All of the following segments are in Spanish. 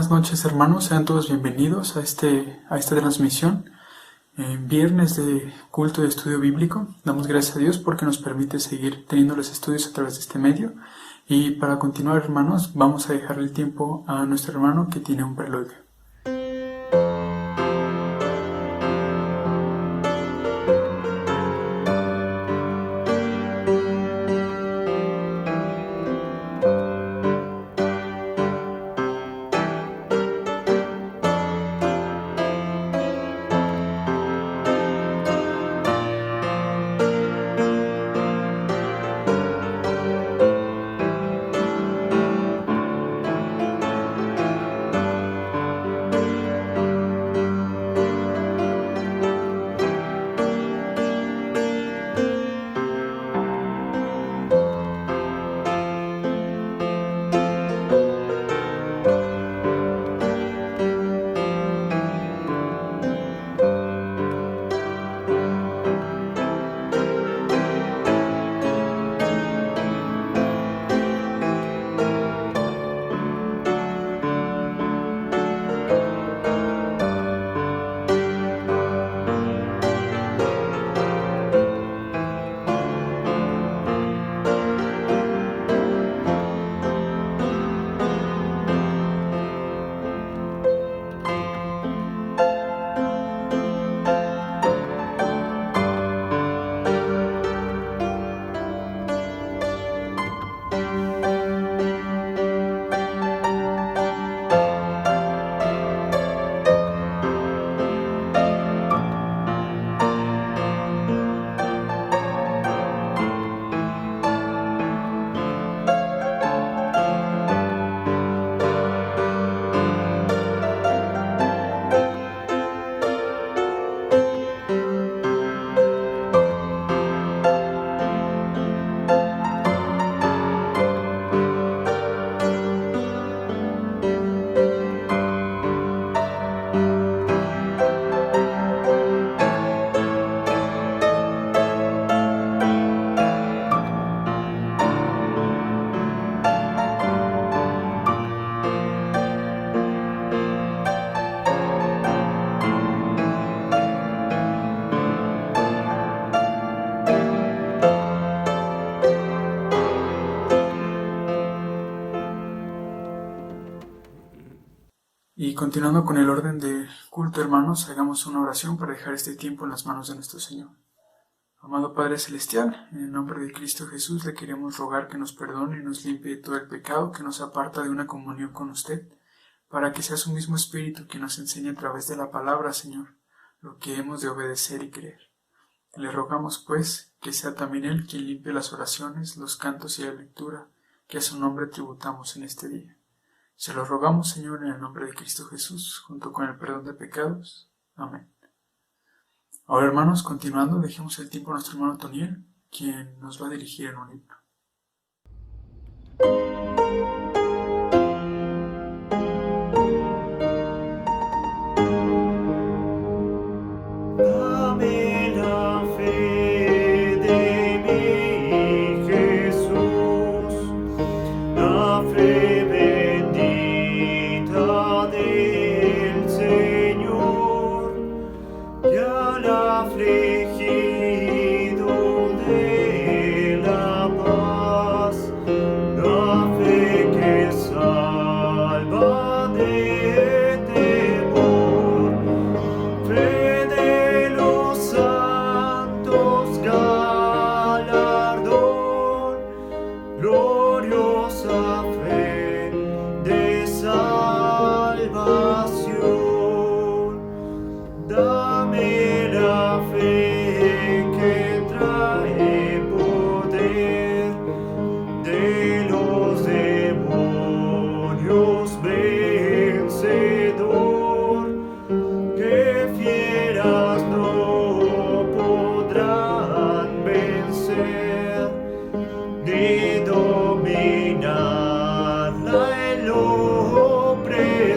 Buenas noches, hermanos, sean todos bienvenidos a esta transmisión, viernes de culto de estudio bíblico. Damos gracias a Dios porque nos permite seguir teniendo los estudios a través de este medio. Y para continuar, hermanos, vamos a dejar el tiempo a nuestro hermano que tiene un preludio. Y continuando con el orden del culto, hermanos, hagamos una oración para dejar este tiempo en las manos de nuestro Señor. Amado Padre Celestial, en el nombre de Cristo Jesús le queremos rogar que nos perdone y nos limpie de todo el pecado que nos aparta de una comunión con usted, para que sea su mismo Espíritu quien nos enseñe a través de la palabra, Señor, lo que hemos de obedecer y creer. Le rogamos, pues, que sea también Él quien limpie las oraciones, los cantos y la lectura que a su nombre tributamos en este día. Se lo rogamos, Señor, en el nombre de Cristo Jesús, junto con el perdón de pecados. Amén. Ahora, hermanos, continuando, dejemos el tiempo a nuestro hermano Toniel, quien nos va a dirigir en un himno.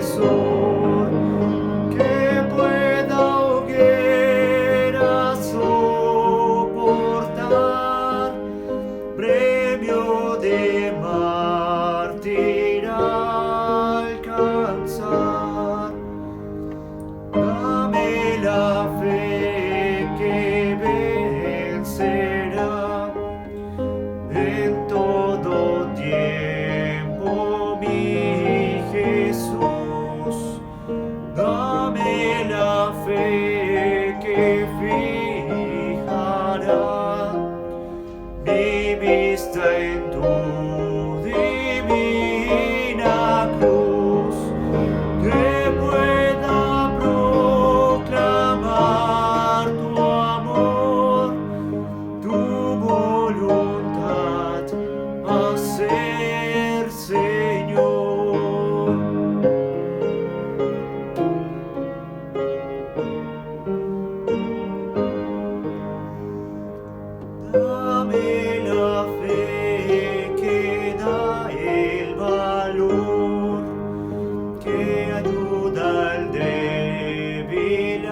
opresor que pueda ahogar que fijará mi vista en tu divina cruz, que pueda proclamar tu amor, tu voluntad hacer, Señor. Dame la fe que da el valor, que ayuda al débil a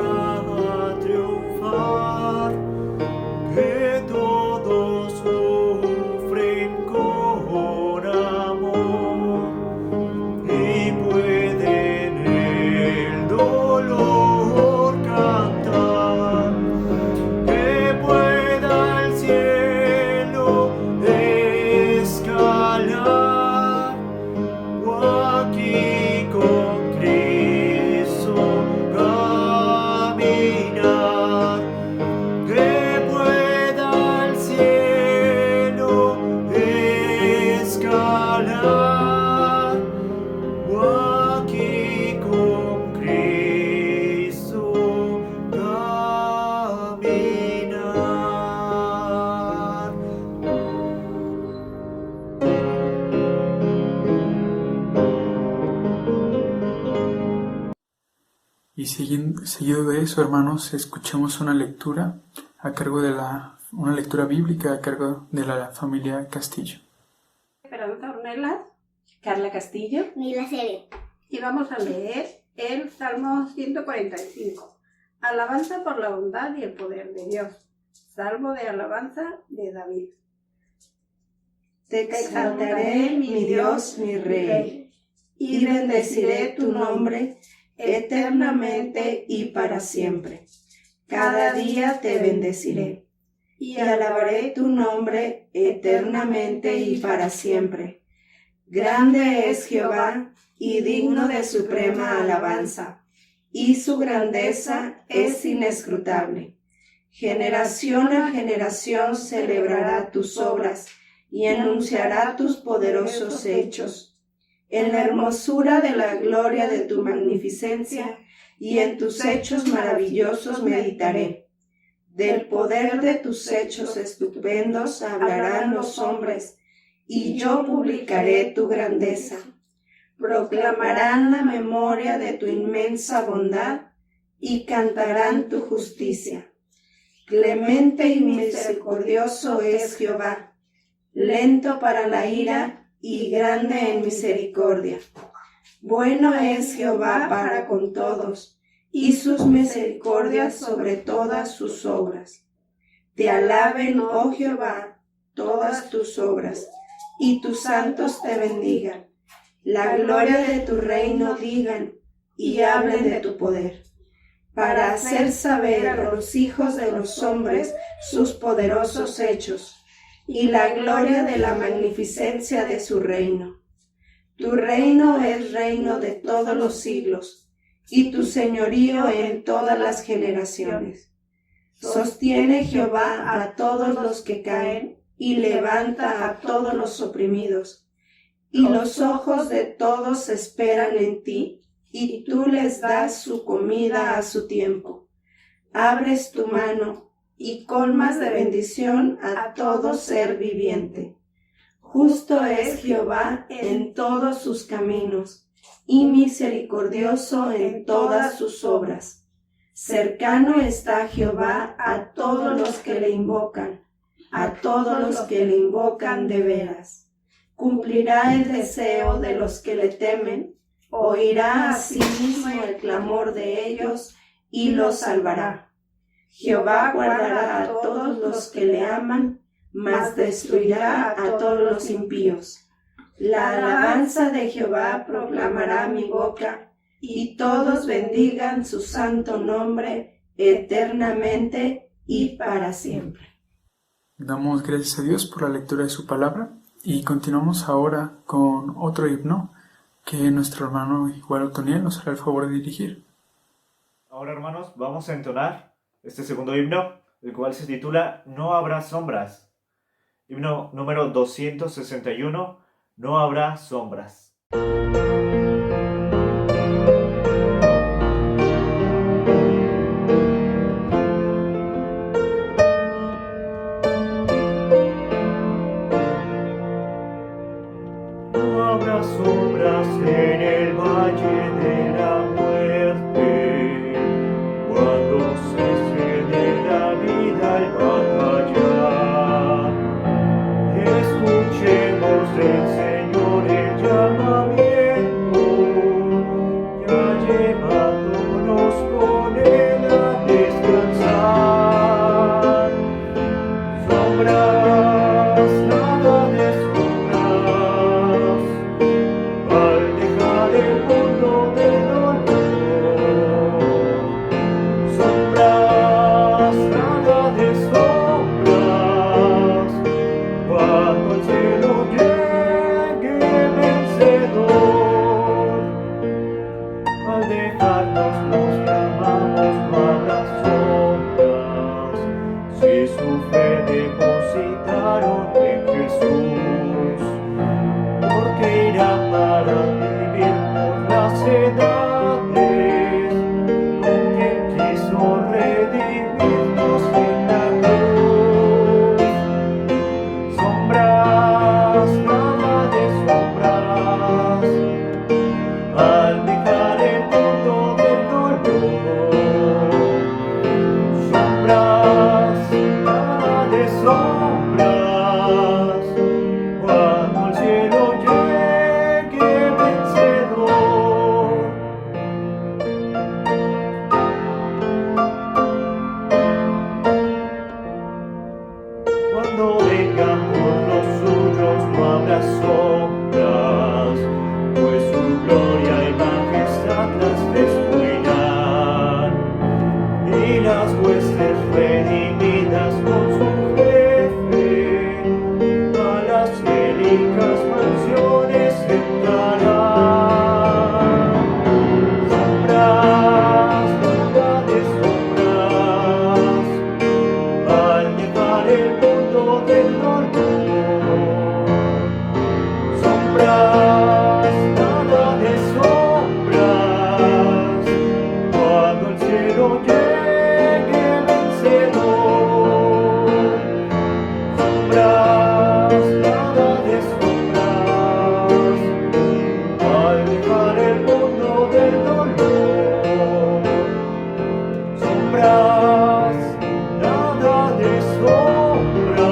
triunfar, que todos sufren con amor y pueden el dolor cantar, que pueda al cielo escalar, o aquí con Cristo caminar, que pueda al cielo escalar, o aquí con Cristo caminar. Y seguido de eso, hermanos, escuchemos una lectura una lectura bíblica a cargo de la familia Castillo. Esperanza Ornelas, Carla Castillo, Mila Sere. y vamos a leer el Salmo 145. Alabanza por la bondad y el poder de Dios. Salmo de alabanza de David. Te exaltaré, mi Dios, mi Rey, y bendeciré tu nombre eternamente y para siempre. Cada día te bendeciré y alabaré tu nombre eternamente y para siempre. Grande es Jehová y digno de suprema alabanza, y su grandeza es inescrutable. Generación a generación celebrará tus obras y anunciará tus poderosos hechos. En la hermosura de la gloria de tu magnificencia y en tus hechos maravillosos meditaré. Del poder de tus hechos estupendos hablarán los hombres, y yo publicaré tu grandeza. Proclamarán la memoria de tu inmensa bondad y cantarán tu justicia. Clemente y misericordioso es Jehová, lento para la ira y grande en misericordia. Bueno es Jehová para con todos, y sus misericordias sobre todas sus obras. Te alaben, oh Jehová, todas tus obras, y tus santos te bendigan. La gloria de tu reino digan, y hablen de tu poder, para hacer saber a los hijos de los hombres sus poderosos hechos, y la gloria de la magnificencia de su reino. Tu reino es reino de todos los siglos, y tu señorío en todas las generaciones. Sostiene Jehová a todos los que caen, y levanta a todos los oprimidos. Y los ojos de todos esperan en ti, y tú les das su comida a su tiempo. Abres tu mano, y colmas de bendición a todo ser viviente. Justo es Jehová en todos sus caminos, y misericordioso en todas sus obras. Cercano está Jehová a todos los que le invocan, a todos los que le invocan de veras. Cumplirá el deseo de los que le temen, oirá asimismo el clamor de ellos, y los salvará. Jehová guardará a todos los que le aman, mas destruirá a todos los impíos. La alabanza de Jehová proclamará mi boca, y todos bendigan su santo nombre eternamente y para siempre. Damos gracias a Dios por la lectura de su palabra y continuamos ahora con otro himno que nuestro hermano Igual Otoniel nos hará el favor de dirigir. Ahora, hermanos, vamos a entonar este segundo himno, el cual se titula No habrá sombras. Himno número 261, No habrá sombras. No habrá sombras en el valle de la muerte, cuando cese de la vida el batallar. Escuchemos del Señor el llamamiento, ya llevándonos con él a descansar. Sombras, nada de sombras, al dejar el mundo del dolor. Sombras, nada de sombras, cuando el cielo llegue vencedor. Al dejarnos nos llamamos no habrá sombras, si su fe depositaron en Jesús, porque irá para vivir por las edades, con quien quiso redimirnos en la cruz. Sombras, nada de sombras, al dejar el mundo del dolor. Sombras, nada de sombras, cuando el cielo llegue vencedor. Cuando vengan por los suyos no habrá sombras, pues su gloria y majestad las destruirán, y las huestes redimidas con su jefe a las célicas mansiones entrarán. Sombras, nada de sombras, al dejar el mundo del dolor. Sombras, nada de sombras, cuando el cielo llegue vencedor. Sombras, nada de sombras, al dejar el mundo del dolor. Sombras, nada de sombras,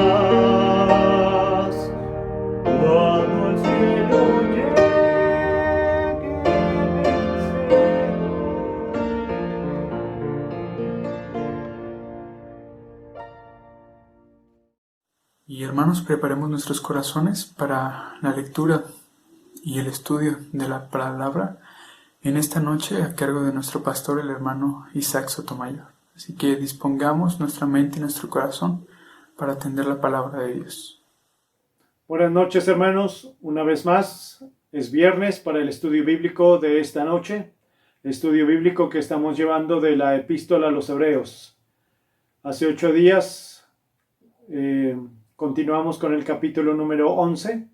cuando el cielo llegue vencedor. Y hermanos, preparemos nuestros corazones para la lectura y el estudio de la palabra en esta noche a cargo de nuestro pastor, el hermano Isaac Sotomayor. Así que dispongamos nuestra mente y nuestro corazón para atender la palabra de Dios. Buenas noches, hermanos. Una vez más, es viernes para el estudio bíblico de esta noche. Estudio bíblico que estamos llevando de la Epístola a los Hebreos. Hace 8 días continuamos con el capítulo número 11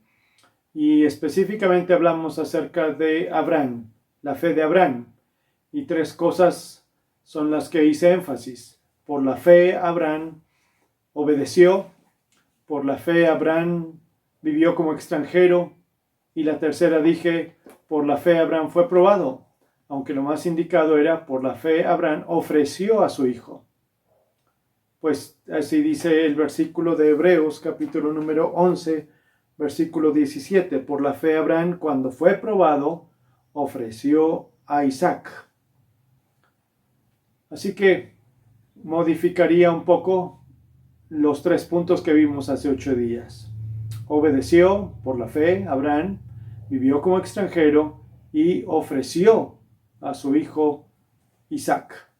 y específicamente hablamos acerca de Abraham, la fe de Abraham. Y 3 cosas son las que hice énfasis. Por la fe Abraham obedeció, por la fe Abraham vivió como extranjero, y la tercera dije, por la fe Abraham fue probado, aunque lo más indicado era por la fe Abraham ofreció a su hijo. Pues así dice el versículo de Hebreos, capítulo número 11, versículo 17. Por la fe Abraham, cuando fue probado, ofreció a Isaac. Así que modificaría un poco los 3 puntos que vimos hace 8 días. Obedeció por la fe, Abraham vivió como extranjero y ofreció a su hijo Isaac.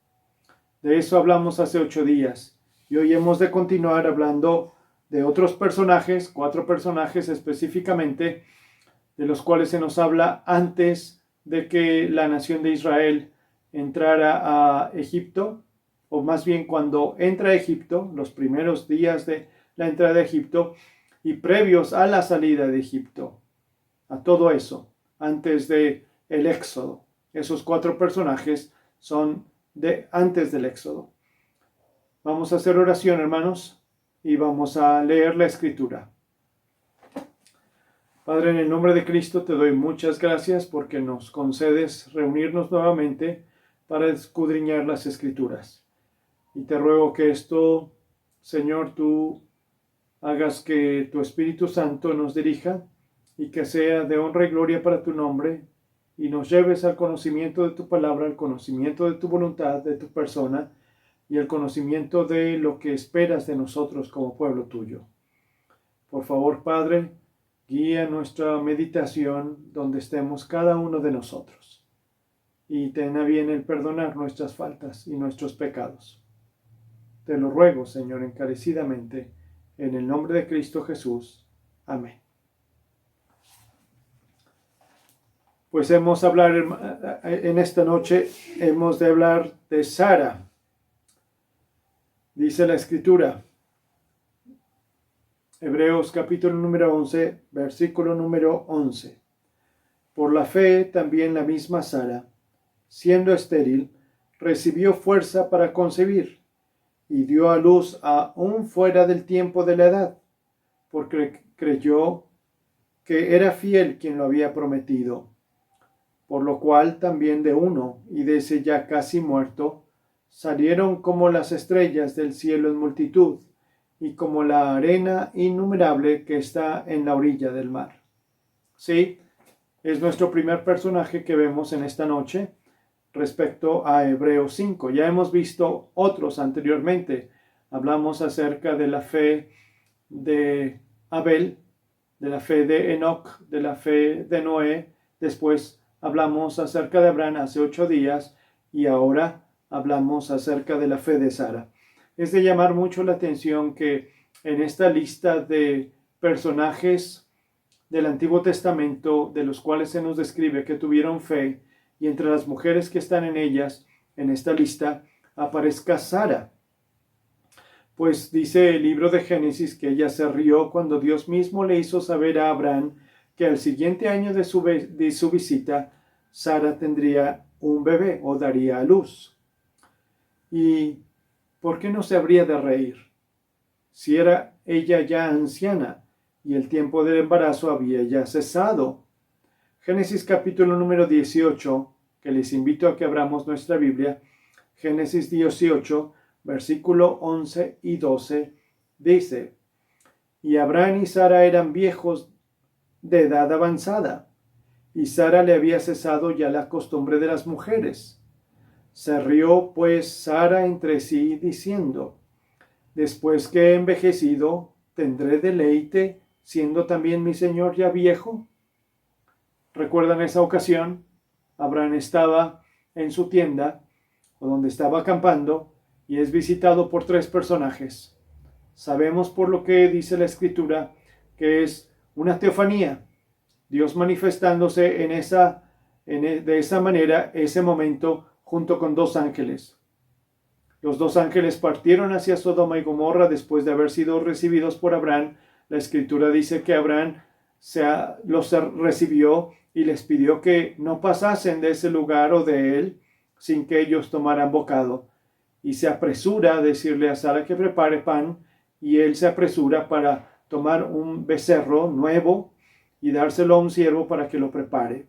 De eso hablamos hace 8 días. Y hoy hemos de continuar hablando de otros personajes, 4 personajes específicamente, de los cuales se nos habla antes de que la nación de Israel entrara a Egipto o más bien cuando entra a Egipto, los primeros días de la entrada a Egipto y previos a la salida de Egipto, a todo eso, antes de el Éxodo. Esos 4 personajes son de antes del Éxodo. Vamos a hacer oración, hermanos, y vamos a leer la Escritura. Padre, en el nombre de Cristo te doy muchas gracias porque nos concedes reunirnos nuevamente para escudriñar las Escrituras. Y te ruego que esto, Señor, tú hagas que tu Espíritu Santo nos dirija y que sea de honra y gloria para tu nombre y nos lleves al conocimiento de tu palabra, al conocimiento de tu voluntad, de tu persona y el conocimiento de lo que esperas de nosotros como pueblo tuyo. Por favor, Padre, guía nuestra meditación donde estemos cada uno de nosotros y ten a bien el perdonar nuestras faltas y nuestros pecados. Te lo ruego, Señor, encarecidamente, en el nombre de Cristo Jesús. Amén. Pues en esta noche hemos de hablar de Sara. Dice la Escritura, Hebreos capítulo número 11, versículo número 11. Por la fe también la misma Sara, siendo estéril, recibió fuerza para concebir y dio a luz aún fuera del tiempo de la edad, porque creyó que era fiel quien lo había prometido. Por lo cual también de uno, y de ese ya casi muerto, salieron como las estrellas del cielo en multitud, y como la arena innumerable que está en la orilla del mar. Sí, es nuestro primer personaje que vemos en esta noche respecto a Hebreos 5. Ya hemos visto otros anteriormente. Hablamos acerca de la fe de Abel, de la fe de Enoc, de la fe de Noé. Después hablamos acerca de Abraham hace 8 días y ahora hablamos acerca de la fe de Sara. Es de llamar mucho la atención que en esta lista de personajes del Antiguo Testamento de los cuales se nos describe que tuvieron fe, y entre las mujeres que están en ellas, en esta lista, aparezca Sara. Pues dice el libro de Génesis que ella se rió cuando Dios mismo le hizo saber a Abraham que al siguiente año de su visita, Sara tendría un bebé o daría a luz. ¿Y por qué no se habría de reír? Si era ella ya anciana y el tiempo del embarazo había ya cesado. Génesis capítulo número 18, que les invito a que abramos nuestra Biblia. Génesis 18, versículo 11 y 12, dice: Y Abraham y Sara eran viejos de edad avanzada, y Sara le había cesado ya la costumbre de las mujeres. Se rió pues Sara entre sí, diciendo: Después que he envejecido, ¿tendré deleite, siendo también mi señor ya viejo? ¿Recuerdan esa ocasión? Abraham estaba en su tienda, o donde estaba acampando, y es visitado por 3 personajes. Sabemos por lo que dice la Escritura que es una teofanía, Dios manifestándose de esa manera, ese momento, junto con 2 ángeles. Los 2 ángeles partieron hacia Sodoma y Gomorra después de haber sido recibidos por Abraham. La Escritura dice que Abraham los recibió y les pidió que no pasasen de ese lugar o de él sin que ellos tomaran bocado. Y se apresura a decirle a Sara que prepare pan, y él se apresura para tomar un becerro nuevo y dárselo a un siervo para que lo prepare.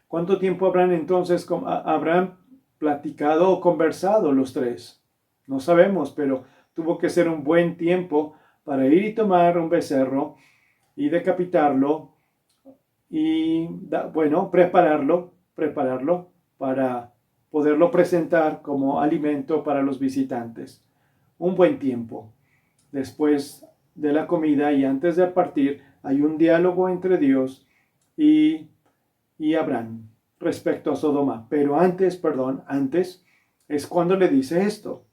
¿Cuánto tiempo habrán entonces platicado o conversado los 3? No sabemos, pero tuvo que ser un buen tiempo para ir y tomar un becerro y decapitarlo y, prepararlo para poderlo presentar como alimento para los visitantes. Un buen tiempo. Después de la comida y antes de partir, hay un diálogo entre Dios y Abraham respecto a Sodoma. Pero antes es cuando le dice esto,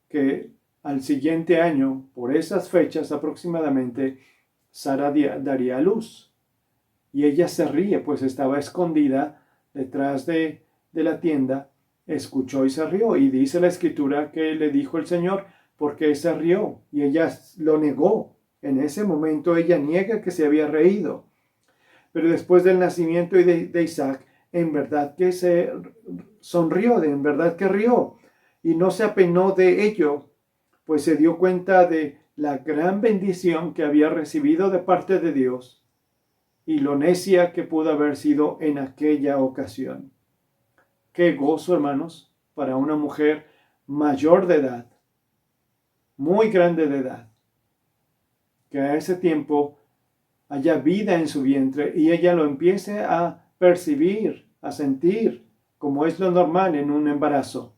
que al siguiente año, por esas fechas aproximadamente, Sara daría a luz. Y ella se ríe, pues estaba escondida detrás de la tienda escuchó y se rió. Y dice la escritura que le dijo el Señor, ¿por qué se rió? Y ella lo negó. En ese momento ella niega que se había reído. Pero después del nacimiento de Isaac, en verdad que se sonrió, en verdad que rió. Y no se apenó de ello, pues se dio cuenta de la gran bendición que había recibido de parte de Dios y lo necia que pudo haber sido en aquella ocasión. Qué gozo, hermanos, para una mujer mayor de edad, muy grande de edad, que a ese tiempo haya vida en su vientre y ella lo empiece a percibir, a sentir, como es lo normal en un embarazo.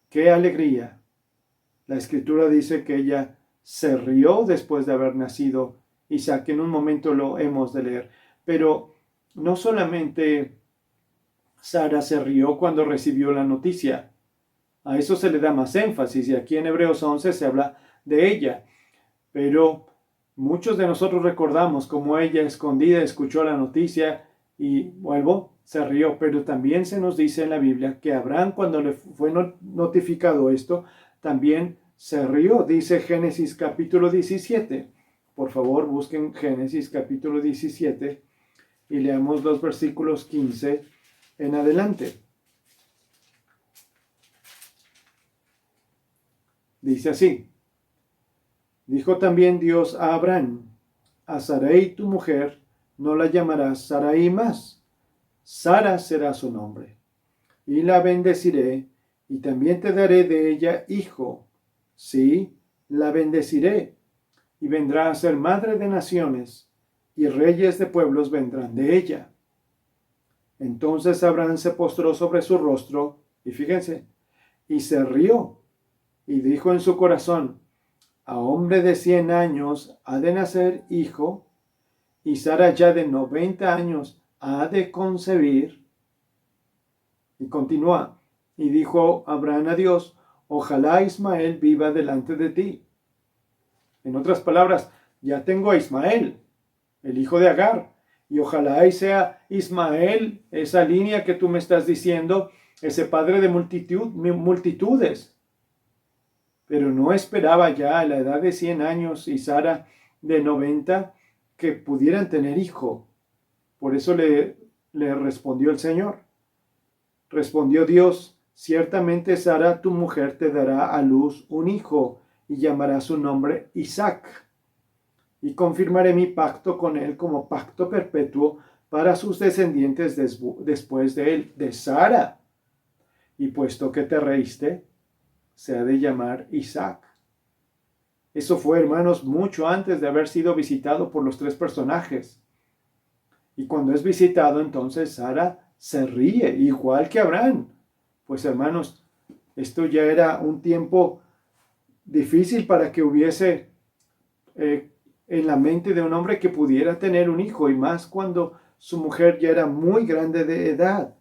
¡Qué alegría! La escritura dice que ella se rió después de haber nacido Isaac. En un momento lo hemos de leer. Pero no solamente Sara se rió cuando recibió la noticia. A eso se le da más énfasis y aquí en Hebreos 11 se habla de ella. Pero muchos de nosotros recordamos cómo ella escondida escuchó la noticia y se rió. Pero también se nos dice en la Biblia que Abraham, cuando le fue notificado esto, también se rió. Dice Génesis capítulo 17. Por favor, busquen Génesis capítulo 17 y leamos los versículos 15 en adelante. Dice así: dijo también Dios a Abraham: a Sarai tu mujer no la llamarás Sarai más, Sara será su nombre, y la bendeciré, y también te daré de ella hijo. Sí, la bendeciré, y vendrá a ser madre de naciones, y reyes de pueblos vendrán de ella. Entonces Abraham se postró sobre su rostro, y fíjense, y se rió, y dijo en su corazón: a hombre de 100 años ha de nacer hijo, y Sara ya de 90 años ha de concebir. Y continúa, y dijo Abraham a Dios: ojalá Ismael viva delante de ti. En otras palabras, ya tengo a Ismael, el hijo de Agar, y ojalá ahí sea Ismael, esa línea que tú me estás diciendo, ese padre de multitudes. Pero no esperaba ya a la edad de 100 años y Sara de 90 que pudieran tener hijo. Por eso le respondió el Señor. Respondió Dios: ciertamente Sara tu mujer te dará a luz un hijo y llamará su nombre Isaac. Y confirmaré mi pacto con él como pacto perpetuo para sus descendientes después de él, de Sara. Y puesto que te reíste, se ha de llamar Isaac. Eso fue, hermanos, mucho antes de haber sido visitado por los 3 personajes. Y cuando es visitado, entonces Sara se ríe, igual que Abraham. Pues, hermanos, esto ya era un tiempo difícil para que hubiese en la mente de un hombre que pudiera tener un hijo, y más cuando su mujer ya era muy grande de edad.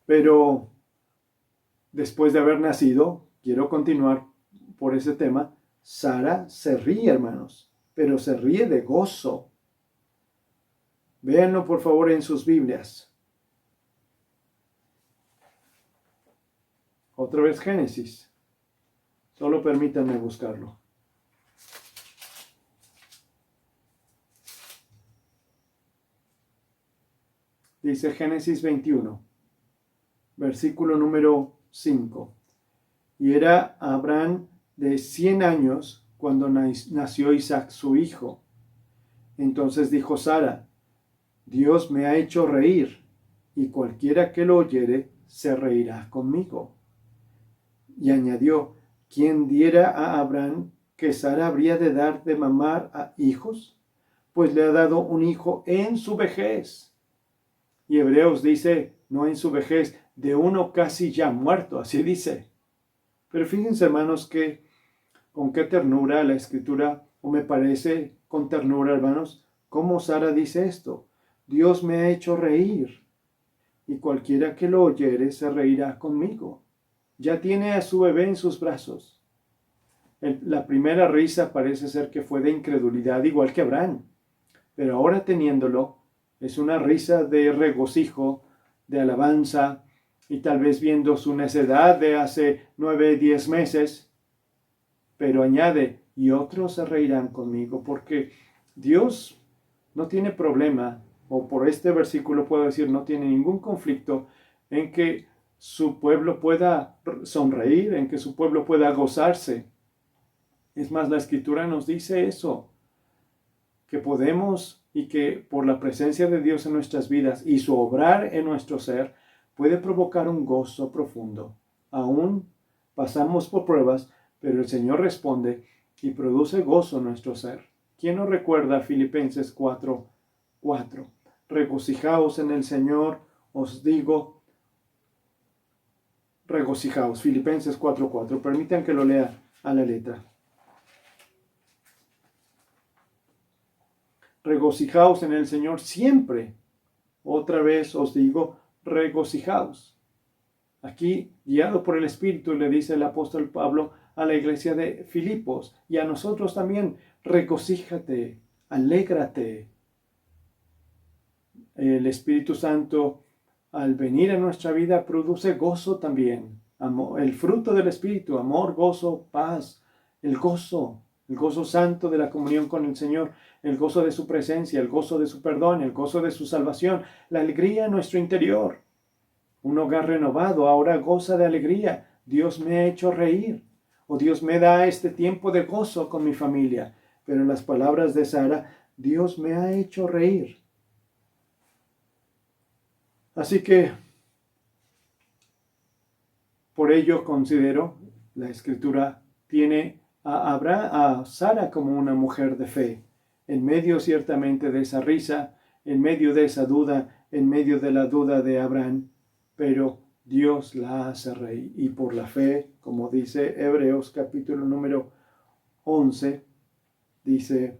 Pero después de haber nacido, quiero continuar por ese tema, Sara se ríe, hermanos, pero se ríe de gozo. Véanlo por favor en sus Biblias. Otra vez Génesis. Solo permítanme buscarlo. Dice Génesis 21, versículo número 5. Y era Abraham de 100 años cuando nació Isaac su hijo. Entonces dijo Sara: Dios me ha hecho reír, y cualquiera que lo oyere se reirá conmigo. Y añadió: ¿quién diera a Abraham que Sara habría de dar de mamar a hijos? Pues le ha dado un hijo en su vejez. Y Hebreos dice, no en su vejez, de uno casi ya muerto, así dice. Pero fíjense, hermanos, que con qué ternura la escritura, o me parece con ternura, hermanos, cómo Sara dice esto: Dios me ha hecho reír, y cualquiera que lo oyere se reirá conmigo. Ya tiene a su bebé en sus brazos. La primera risa parece ser que fue de incredulidad, igual que Abraham, pero ahora teniéndolo, es una risa de regocijo, de alabanza y tal vez viendo su necedad de hace 9, 10 meses, pero añade, y otros se reirán conmigo, porque Dios no tiene problema, o por este versículo puedo decir, no tiene ningún conflicto en que su pueblo pueda sonreír, en que su pueblo pueda gozarse. Es más, la Escritura nos dice eso, que podemos y que por la presencia de Dios en nuestras vidas y su obrar en nuestro ser, puede provocar un gozo profundo. Aún pasamos por pruebas, pero el Señor responde y produce gozo en nuestro ser. ¿Quién nos recuerda Filipenses 4:4? Regocijaos en el Señor, os digo, regocijaos. Filipenses 4:4. Permitan que lo lea a la letra. Regocijaos en el Señor siempre. Otra vez os digo, regocijaos. Aquí, guiado por el Espíritu, le dice el apóstol Pablo a la iglesia de Filipos y a nosotros también, regocíjate, alégrate. El Espíritu Santo, al venir a nuestra vida, produce gozo también. El fruto del Espíritu, amor, gozo, paz, el gozo santo de la comunión con el Señor, el gozo de su presencia, el gozo de su perdón, el gozo de su salvación, la alegría en nuestro interior. Un hogar renovado ahora goza de alegría. Dios me ha hecho reír, o Dios me da este tiempo de gozo con mi familia. Pero en las palabras de Sara, Dios me ha hecho reír. Así que, por ello considero, la Escritura tiene a Sara como una mujer de fe, en medio ciertamente de esa risa, en medio de esa duda, en medio de la duda de Abraham, pero Dios la hace reír. Y por la fe, como dice Hebreos capítulo número 11, dice,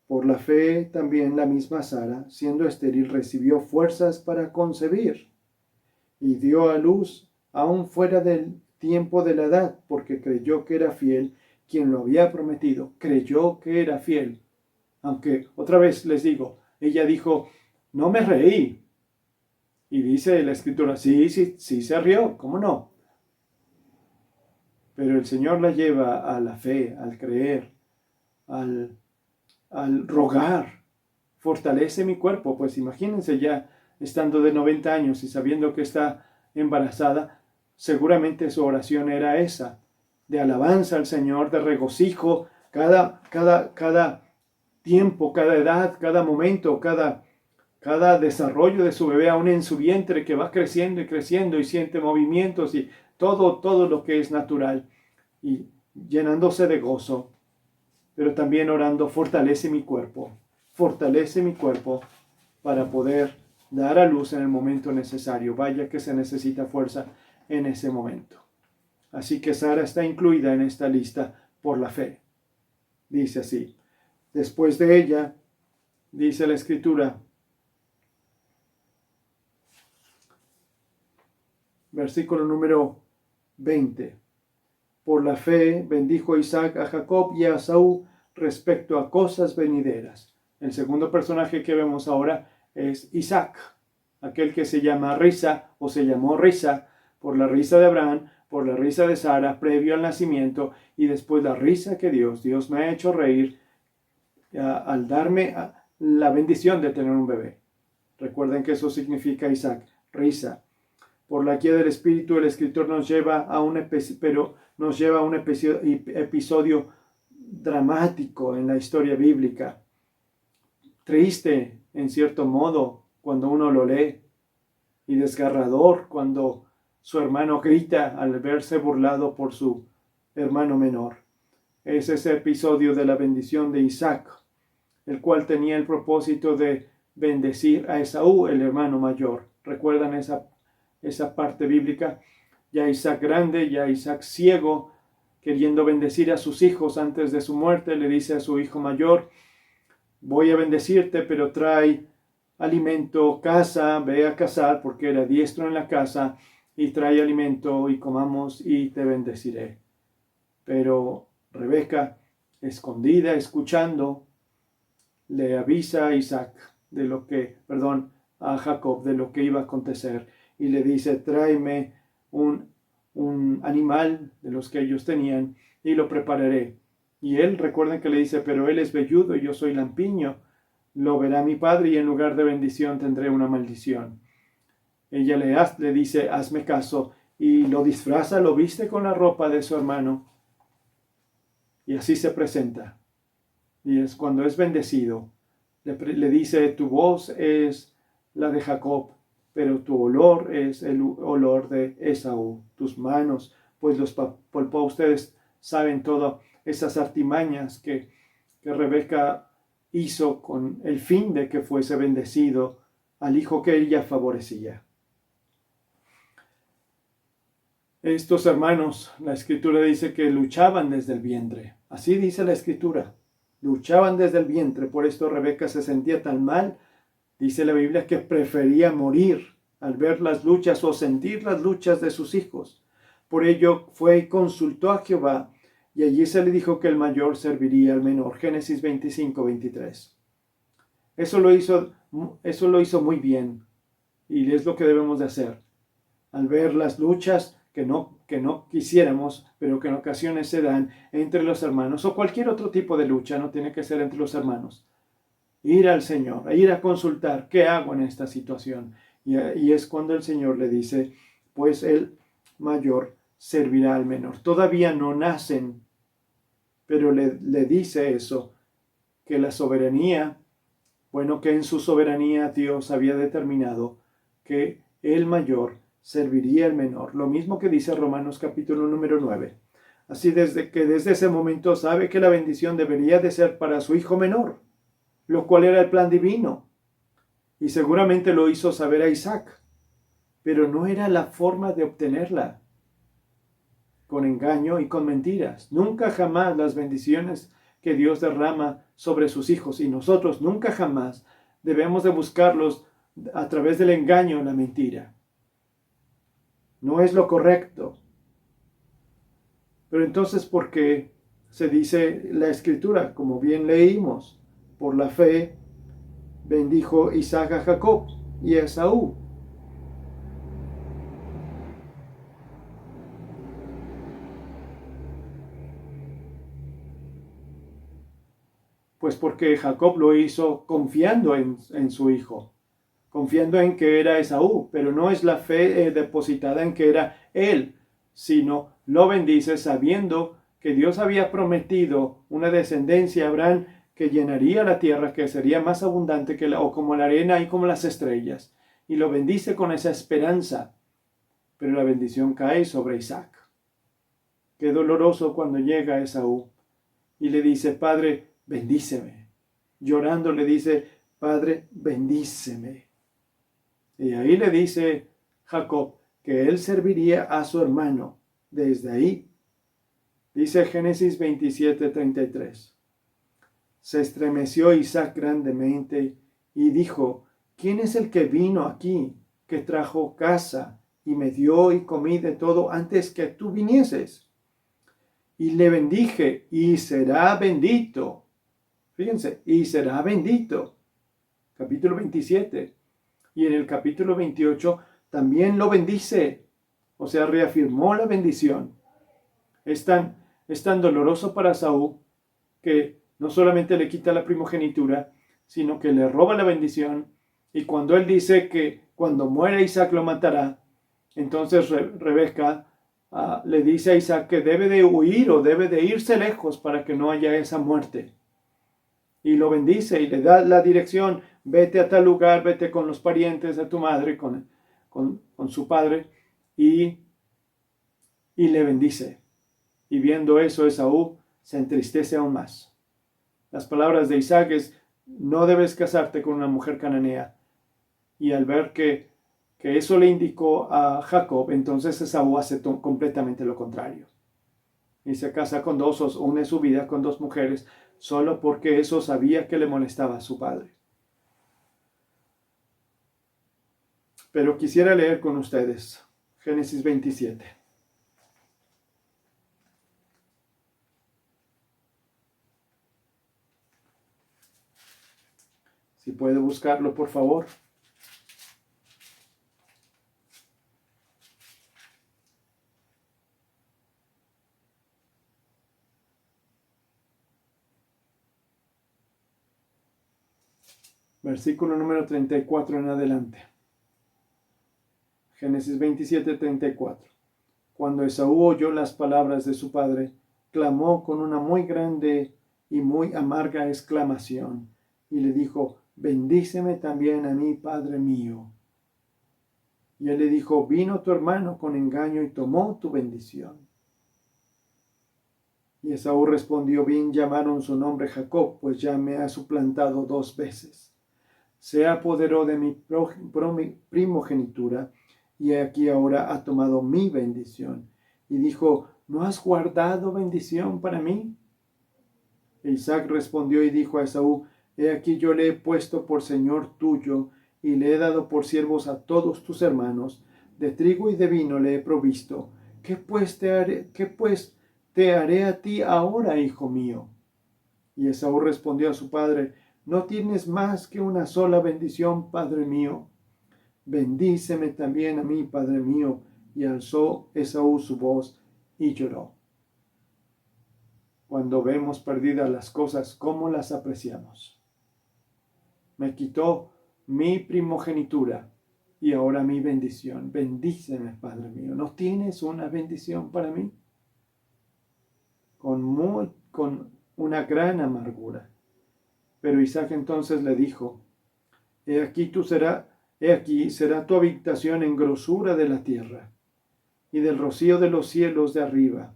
por la fe también la misma Sara, siendo estéril, recibió fuerzas para concebir y dio a luz aún fuera del tiempo de la edad, porque creyó que era fiel quien lo había prometido, creyó que era fiel. Aunque otra vez les digo, ella dijo, no me reí. Y dice la Escritura, sí se rió, ¿cómo no? Pero el Señor la lleva a la fe, al creer, al rogar. Fortalece mi cuerpo. Pues imagínense ya estando de 90 años y sabiendo que está embarazada, seguramente su oración era esa, de alabanza al Señor, de regocijo, cada tiempo, cada edad, cada momento, cada desarrollo de su bebé, aún en su vientre, que va creciendo y creciendo y siente movimientos y todo lo que es natural, y llenándose de gozo, pero también orando, fortalece mi cuerpo para poder dar a luz en el momento necesario. Vaya que se necesita fuerza en ese momento. Así que Sara está incluida en esta lista por la fe. Dice así, después de ella, dice la Escritura, versículo número 20. Por la fe bendijo Isaac a Jacob y a Esaú respecto a cosas venideras. El segundo personaje que vemos ahora es Isaac, aquel que se llama Risa o se llamó Risa por la risa de Abraham, por la risa de Sara previo al nacimiento y después la risa que Dios me ha hecho reír al darme la bendición de tener un bebé. Recuerden que eso significa Isaac, risa. Por la guía del Espíritu, el escritor nos lleva a un episodio dramático en la historia bíblica. Triste, en cierto modo, cuando uno lo lee, y desgarrador cuando su hermano grita al verse burlado por su hermano menor. Es ese episodio de la bendición de Isaac, el cual tenía el propósito de bendecir a Esaú, el hermano mayor. ¿Recuerdan esa parte bíblica? Ya Isaac grande, ya Isaac ciego, queriendo bendecir a sus hijos antes de su muerte, le dice a su hijo mayor, voy a bendecirte, pero trae alimento, casa, ve a cazar, porque era diestro en la casa, y trae alimento y comamos y te bendeciré. Pero Rebeca, escondida, escuchando, le avisa a Isaac a Jacob de lo que iba a acontecer y le dice, tráeme un animal de los que ellos tenían y lo prepararé. Y él, recuerden que le dice, pero él es velludo y yo soy lampiño. Lo verá mi padre y en lugar de bendición tendré una maldición. Ella le dice, hazme caso, y lo disfraza, lo viste con la ropa de su hermano. Y así se presenta. Y es cuando es bendecido. Le dice, tu voz es la de Jacob, pero tu olor es el olor de Esaú. Tus manos, pues los palpó. Ustedes saben todas esas artimañas que Rebeca hizo con el fin de que fuese bendecido al hijo que ella favorecía. Estos hermanos, la escritura dice que luchaban desde el vientre. Así dice la escritura. Luchaban desde el vientre. Por esto Rebeca se sentía tan mal. Dice la Biblia que prefería morir al ver las luchas o sentir las luchas de sus hijos. Por ello fue y consultó a Jehová, y allí se le dijo que el mayor serviría al menor. Génesis 25:23. Eso lo hizo muy bien, y es lo que debemos de hacer. Al ver las luchas que no quisiéramos, pero que en ocasiones se dan entre los hermanos, o cualquier otro tipo de lucha, no tiene que ser entre los hermanos, ir al Señor, ir a consultar, ¿qué hago en esta situación? Y es cuando el Señor le dice, pues el mayor servirá al menor. Todavía no nacen, pero le dice eso, que la soberanía, que en su soberanía Dios había determinado que el mayor serviría al menor. Lo mismo que dice Romanos capítulo número 9. Así desde ese momento sabe que la bendición debería de ser para su hijo menor, lo cual era el plan divino. Y seguramente lo hizo saber a Isaac, pero no era la forma de obtenerla, con engaño y con mentiras. Nunca jamás las bendiciones que Dios derrama sobre sus hijos, y nosotros nunca jamás debemos de buscarlos a través del engaño o la mentira. No es lo correcto. Pero entonces, ¿por qué se dice la escritura? Como bien leímos, por la fe bendijo Isaac a Jacob y a Esaú. Pues porque Jacob lo hizo confiando en su hijo, confiando en que era Esaú, pero no es la fe depositada en que era él, sino lo bendice sabiendo que Dios había prometido una descendencia a Abraham que llenaría la tierra, que sería más abundante o como la arena y como las estrellas, y lo bendice con esa esperanza. Pero la bendición cae sobre Isaac. Qué doloroso cuando llega Esaú y le dice, Padre, bendíceme. Llorando le dice, Padre, bendíceme. Y ahí le dice Jacob que él serviría a su hermano. Desde ahí, dice Génesis 27:33. Se estremeció Isaac grandemente y dijo, ¿quién es el que vino aquí, que trajo casa y me dio y comí de todo antes que tú vinieses? Y le bendije, y será bendito. Fíjense, y será bendito. Capítulo 27. Y en el capítulo 28 también lo bendice. O sea, reafirmó la bendición. Es tan doloroso para Saúl que no solamente le quita la primogenitura, sino que le roba la bendición. Y cuando él dice que cuando muera Isaac lo matará, entonces Rebeca le dice a Isaac que debe de huir o debe de irse lejos para que no haya esa muerte. Y lo bendice y le da la dirección, vete a tal lugar, vete con los parientes de tu madre, con su padre, y le bendice. Y viendo eso, Esaú se entristece aún más. Las palabras de Isaac es, no debes casarte con una mujer cananea. Y al ver que eso le indicó a Jacob, entonces Esaú hace completamente lo contrario. Y se casa con dos, o une su vida con dos mujeres, solo porque eso sabía que le molestaba a su padre. Pero quisiera leer con ustedes Génesis 27. Si puede buscarlo, por favor. Versículo número 34 en adelante. Génesis 27, 34. Cuando Esaú oyó las palabras de su padre, clamó con una muy grande y muy amarga exclamación, y le dijo: bendíceme también a mí, padre mío. Y él le dijo: vino tu hermano con engaño y tomó tu bendición. Y Esaú respondió: bien llamaron su nombre Jacob, pues ya me ha suplantado 2 veces. Se apoderó de mi primogenitura, y aquí ahora ha tomado mi bendición. Y dijo: ¿no has guardado bendición para mí? E Isaac respondió y dijo a Esaú: he aquí yo le he puesto por señor tuyo, y le he dado por siervos a todos tus hermanos. De trigo y de vino le he provisto. ¿Qué pues te haré a ti ahora, hijo mío? Y Esaú respondió a su padre: no tienes más que una sola bendición, padre mío. Bendíceme también a mí, padre mío. Y alzó Esaú su voz y lloró. Cuando vemos perdidas las cosas, ¿cómo las apreciamos? Me quitó mi primogenitura y ahora mi bendición. Bendíceme, padre mío. ¿No tienes una bendición para mí? Con una gran amargura. Pero Isaac entonces le dijo: He aquí será tu habitación en grosura de la tierra, y del rocío de los cielos de arriba,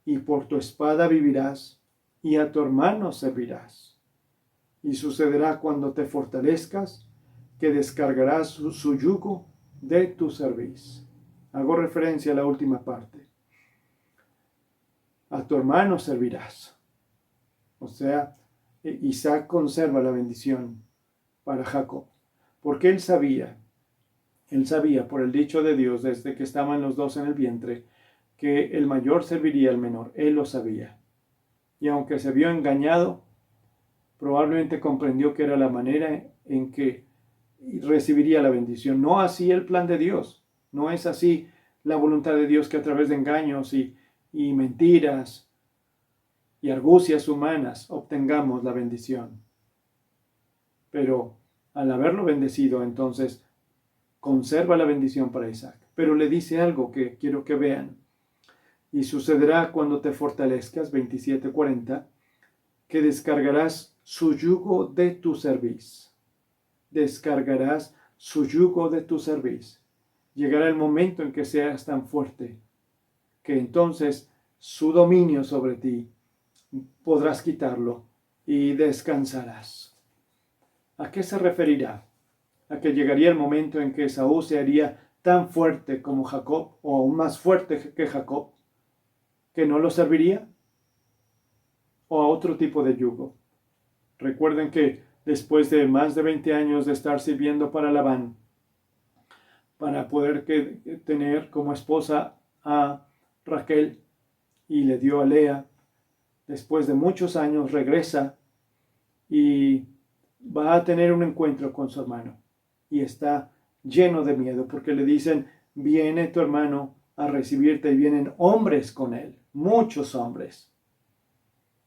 y por tu espada vivirás, y a tu hermano servirás. Y sucederá cuando te fortalezcas, que descargarás su yugo de tu cerviz. Hago referencia a la última parte. A tu hermano servirás. O sea, Isaac conserva la bendición para Jacob, porque él sabía por el dicho de Dios desde que estaban los dos en el vientre, que el mayor serviría al menor. Él lo sabía. Y aunque se vio engañado, probablemente comprendió que era la manera en que recibiría la bendición. No así el plan de Dios. No es así la voluntad de Dios, que a través de engaños y mentiras y argucias humanas obtengamos la bendición. Pero al haberlo bendecido, entonces conserva la bendición para Isaac. Pero le dice algo que quiero que vean. Y sucederá cuando te fortalezcas, 27:40, que descargarás su yugo de tu cerviz. Descargarás su yugo de tu cerviz. Llegará el momento en que seas tan fuerte que entonces su dominio sobre ti podrás quitarlo y descansarás. ¿A qué se referirá? A que llegaría el momento en que Esaú se haría tan fuerte como Jacob, o aún más fuerte que Jacob, que no lo serviría, o a otro tipo de yugo. Recuerden que después de más de 20 años de estar sirviendo para Labán, para poder tener como esposa a Raquel, y le dio a Lea, después de muchos años regresa y va a tener un encuentro con su hermano, y está lleno de miedo porque le dicen: viene tu hermano a recibirte, y vienen hombres con él, muchos hombres.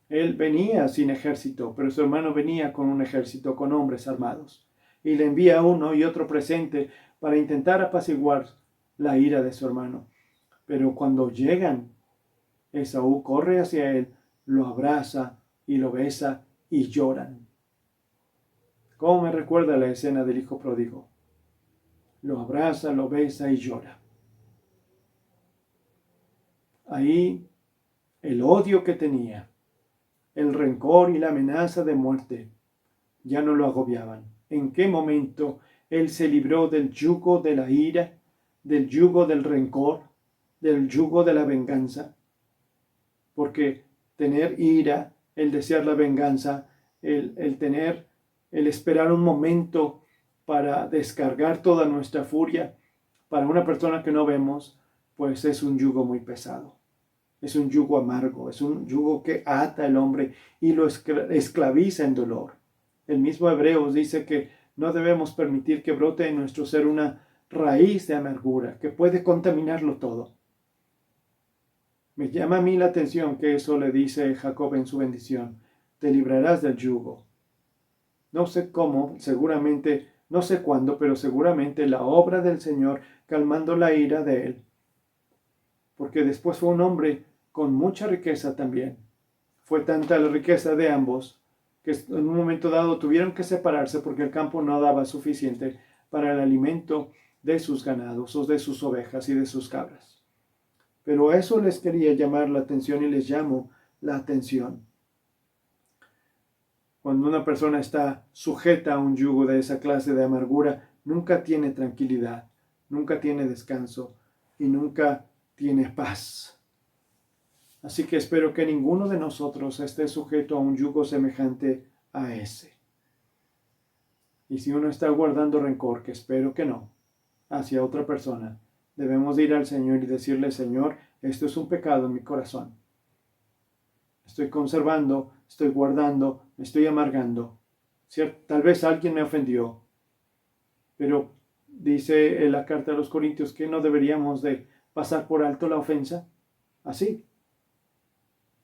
Él venía sin ejército, pero su hermano venía con un ejército, con hombres armados, y le envía uno y otro presente para intentar apaciguar la ira de su hermano. Pero cuando llegan, Esaú corre hacia él, lo abraza y lo besa, y lloran. ¿Cómo me recuerda la escena del hijo pródigo? Lo abraza, lo besa y llora. Ahí el odio que tenía, el rencor y la amenaza de muerte ya no lo agobiaban. ¿En qué momento él se libró del yugo de la ira, del yugo del rencor, del yugo de la venganza? Porque tener ira, el desear la venganza, el esperar un momento para descargar toda nuestra furia, para una persona que no vemos, pues es un yugo muy pesado. Es un yugo amargo, es un yugo que ata al hombre y lo esclaviza en dolor. El mismo Hebreos dice que no debemos permitir que brote en nuestro ser una raíz de amargura que puede contaminarlo todo. Me llama a mí la atención que eso le dice Jacob en su bendición: te librarás del yugo. No sé cómo, seguramente, no sé cuándo, pero seguramente la obra del Señor calmando la ira de él. Porque después fue un hombre con mucha riqueza también. Fue tanta la riqueza de ambos que en un momento dado tuvieron que separarse porque el campo no daba suficiente para el alimento de sus ganados o de sus ovejas y de sus cabras. Pero eso les quería llamar la atención y les llamo la atención. Cuando una persona está sujeta a un yugo de esa clase de amargura, nunca tiene tranquilidad, nunca tiene descanso y nunca tiene paz. Así que espero que ninguno de nosotros esté sujeto a un yugo semejante a ese. Y si uno está guardando rencor, que espero que no, hacia otra persona, debemos ir al Señor y decirle: Señor, esto es un pecado en mi corazón. Estoy conservando, estoy guardando, me estoy amargando. Tal vez alguien me ofendió, pero dice en la carta a los Corintios que no deberíamos de pasar por alto la ofensa. Así.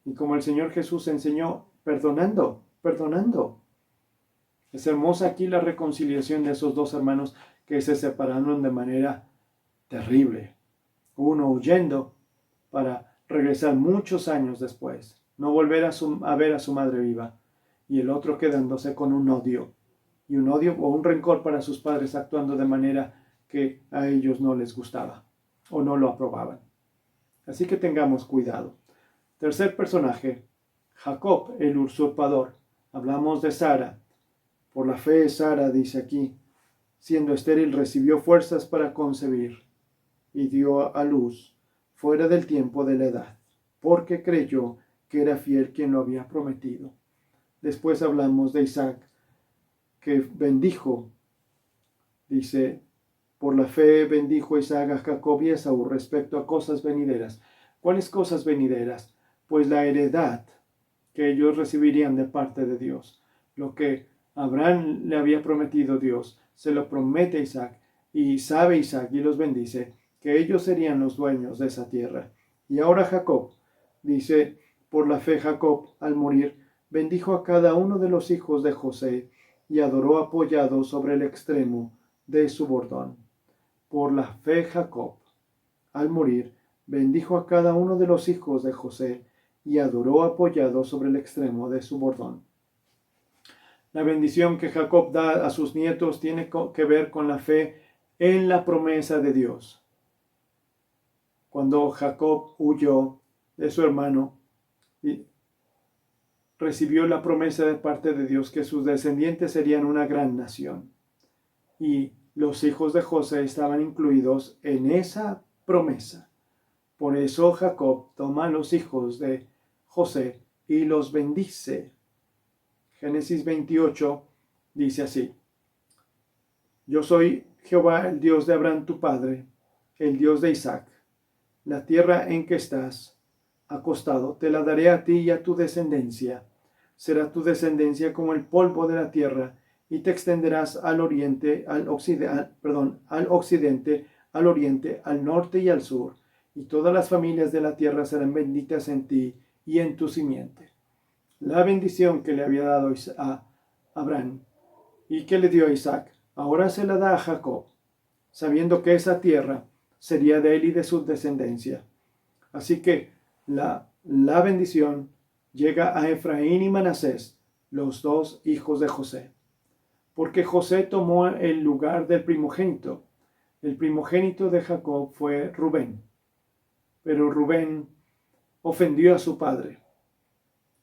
Y como el Señor Jesús enseñó, perdonando. Es hermosa aquí la reconciliación de esos dos hermanos que se separaron de manera terrible. Uno huyendo para regresar muchos años después, no volver a ver a su madre viva, y el otro quedándose con un odio o un rencor para sus padres, actuando de manera que a ellos no les gustaba o no lo aprobaban. Así que tengamos cuidado. Tercer personaje, Jacob, el usurpador. Hablamos de Sara. Por la fe, Sara, dice aquí, siendo estéril, recibió fuerzas para concebir y dio a luz fuera del tiempo de la edad, porque creyó que era fiel quien lo había prometido. Después hablamos de Isaac, que bendijo, dice, por la fe bendijo Isaac a Jacob y Esaú respecto a cosas venideras. ¿Cuáles cosas venideras? Pues la heredad que ellos recibirían de parte de Dios. Lo que Abraham le había prometido Dios, se lo promete Isaac, y sabe Isaac y los bendice, que ellos serían los dueños de esa tierra. Y ahora Jacob, dice, por la fe Jacob, al morir, bendijo a cada uno de los hijos de José, y adoró apoyado sobre el extremo de su bordón. Por la fe Jacob, al morir, bendijo a cada uno de los hijos de José, y adoró apoyado sobre el extremo de su bordón. La bendición que Jacob da a sus nietos tiene que ver con la fe en la promesa de Dios. Cuando Jacob huyó de su hermano y recibió la promesa de parte de Dios que sus descendientes serían una gran nación. Y los hijos de José estaban incluidos en esa promesa. Por eso Jacob toma a los hijos de José y los bendice. Génesis 28 dice así: Yo soy Jehová, el Dios de Abraham tu padre, el Dios de Isaac. La tierra en que estás acostado te la daré a ti y a tu descendencia. Será tu descendencia como el polvo de la tierra, y te extenderás al occidente, al oriente, al norte y al sur, y todas las familias de la tierra serán benditas en ti y en tu simiente. La bendición que le había dado a Abraham y que le dio a Isaac, ahora se la da a Jacob, sabiendo que esa tierra sería de él y de su descendencia. Así que la bendición llega a Efraín y Manasés, los dos hijos de José, porque José tomó el lugar del primogénito. El primogénito de Jacob fue Rubén, pero Rubén ofendió a su padre,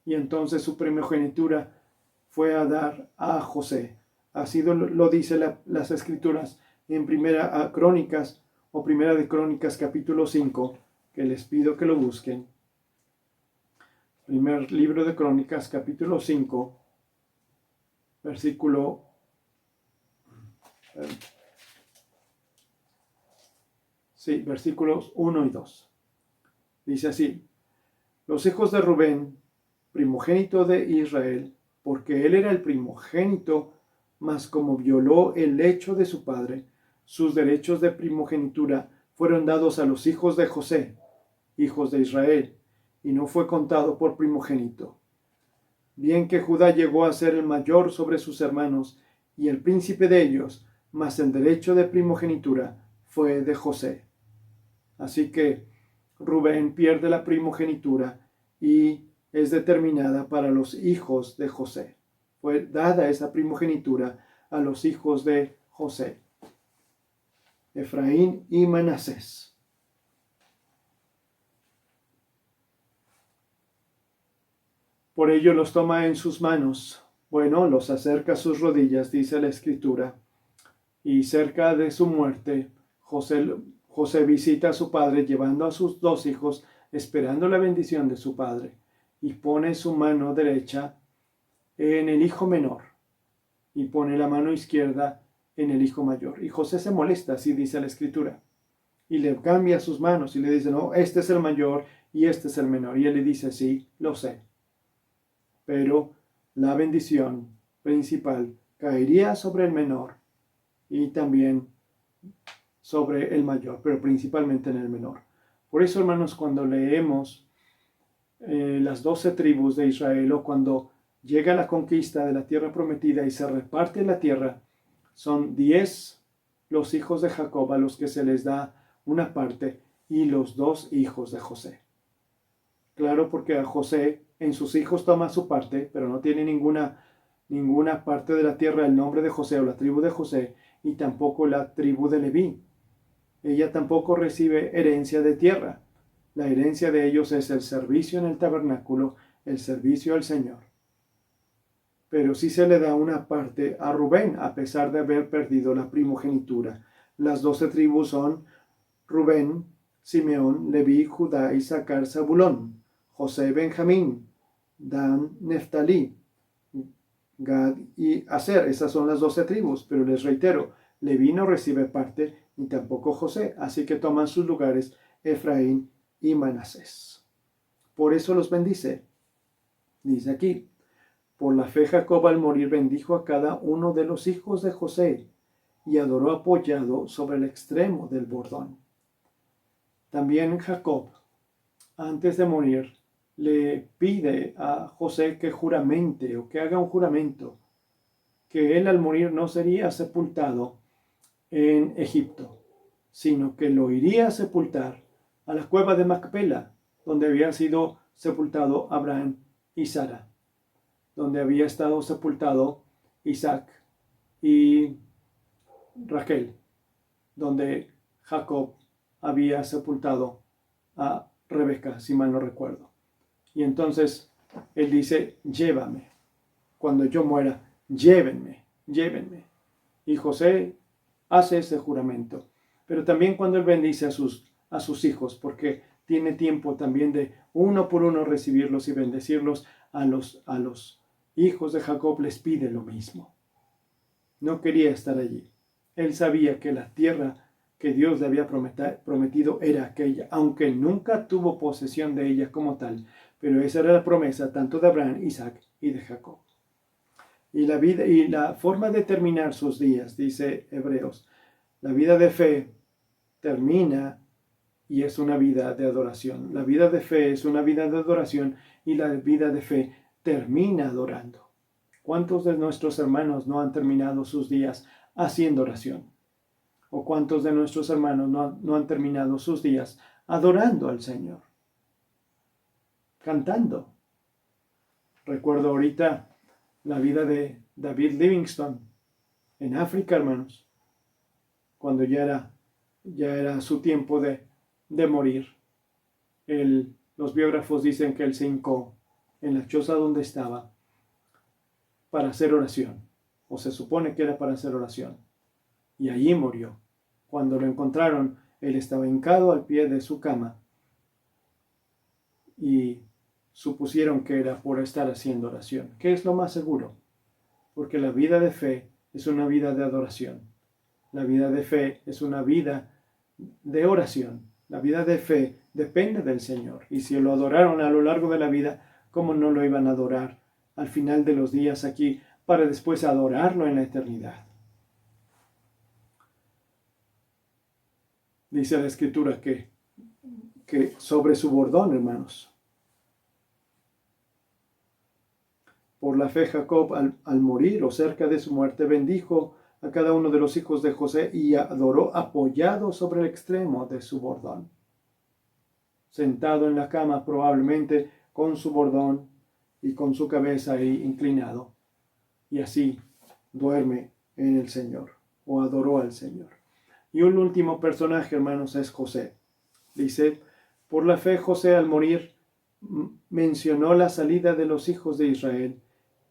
y entonces su primogenitura fue a dar a José. Así lo dice las escrituras en Primera de Crónicas capítulo 5, que les pido que lo busquen. Primer libro de Crónicas capítulo 5, versículos 1 y 2. Dice así: Los hijos de Rubén, primogénito de Israel, porque él era el primogénito, mas como violó el lecho de su padre, sus derechos de primogenitura fueron dados a los hijos de José, hijos de Israel, y no fue contado por primogénito. bien que Judá llegó a ser el mayor sobre sus hermanos y el príncipe de ellos, mas el derecho de primogenitura fue de José. Así que Rubén pierde la primogenitura y es determinada para los hijos de José. Fue dada esa primogenitura a los hijos de José, Efraín y Manasés. Por ello los toma en sus manos. Bueno, los acerca a sus rodillas, dice la Escritura. Y cerca de su muerte, José visita a su padre llevando a sus dos hijos, esperando la bendición de su padre, y pone su mano derecha en el hijo menor y pone la mano izquierda en el hijo mayor. Y José se molesta, así dice la Escritura, y le cambia sus manos y le dice, no, este es el mayor y este es el menor. Y él le dice, sí, lo sé. Pero la bendición principal caería sobre el menor y también sobre el mayor, pero principalmente en el menor. Por eso, hermanos, cuando leemos las 12 tribus de Israel, o cuando llega la conquista de la tierra prometida y se reparte la tierra, son 10 los hijos de Jacob a los que se les da una parte y los 2 hijos de José. Claro, porque a José en sus hijos toma su parte, pero no tiene ninguna parte de la tierra el nombre de José o la tribu de José, y tampoco la tribu de Leví. Ella tampoco recibe herencia de tierra. La herencia de ellos es el servicio en el tabernáculo, el servicio al Señor. Pero sí se le da una parte a Rubén, a pesar de haber perdido la primogenitura. Las 12 tribus son Rubén, Simeón, Leví, Judá, Isaacar, Zabulón, José, Benjamín, Dan, Neftalí, Gad y Aser. Esas son las 12 tribus, pero les reitero, Leví no recibe parte ni tampoco José, así que toman sus lugares Efraín y Manasés. Por eso los bendice. Dice aquí, por la fe Jacob al morir bendijo a cada uno de los hijos de José y adoró apoyado sobre el extremo del bordón. También Jacob, antes de morir, le pide a José que juramente o que haga un juramento que él al morir no sería sepultado en Egipto, sino que lo iría a sepultar a la cueva de Macpela, donde había sido sepultado Abraham y Sara, donde había estado sepultado Isaac y Raquel, donde Jacob había sepultado a Rebeca, si mal no recuerdo. Y entonces él dice, llévame, cuando yo muera, llévenme. Y José hace ese juramento. Pero también cuando él bendice a sus hijos, porque tiene tiempo también de uno por uno recibirlos y bendecirlos, a los hijos de Jacob les pide lo mismo. No quería estar allí. Él sabía que la tierra que Dios le había prometido era aquella, aunque nunca tuvo posesión de ella como tal, pero esa era la promesa tanto de Abraham, Isaac y de Jacob. Y la vida y la forma de terminar sus días, dice Hebreos, la vida de fe termina y es una vida de adoración. La vida de fe es una vida de adoración y la vida de fe termina adorando. ¿Cuántos de nuestros hermanos no han terminado sus días haciendo oración? ¿O cuántos de nuestros hermanos no han terminado sus días adorando al Señor? Cantando. Recuerdo ahorita la vida de David Livingstone en África, hermanos, cuando ya era su tiempo de morir. Los biógrafos dicen que él se hincó en la choza donde estaba para hacer oración, o se supone que era para hacer oración, y allí murió. Cuando lo encontraron, él estaba hincado al pie de su cama y supusieron que era por estar haciendo oración, que es lo más seguro, porque la vida de fe es una vida de adoración. La vida de fe es una vida de oración. La vida de fe depende del Señor. Y si lo adoraron a lo largo de la vida, ¿cómo no lo iban a adorar al final de los días aquí para después adorarlo en la eternidad? Dice la Escritura que sobre su bordón, hermanos, Por la fe Jacob al morir o cerca de su muerte bendijo a cada uno de los hijos de José y adoró apoyado sobre el extremo de su bordón. Sentado en la cama probablemente con su bordón y con su cabeza ahí inclinado. Y así duerme en el Señor o adoró al Señor. Y un último personaje, hermanos, es José. Dice, por la fe José al morir mencionó la salida de los hijos de Israel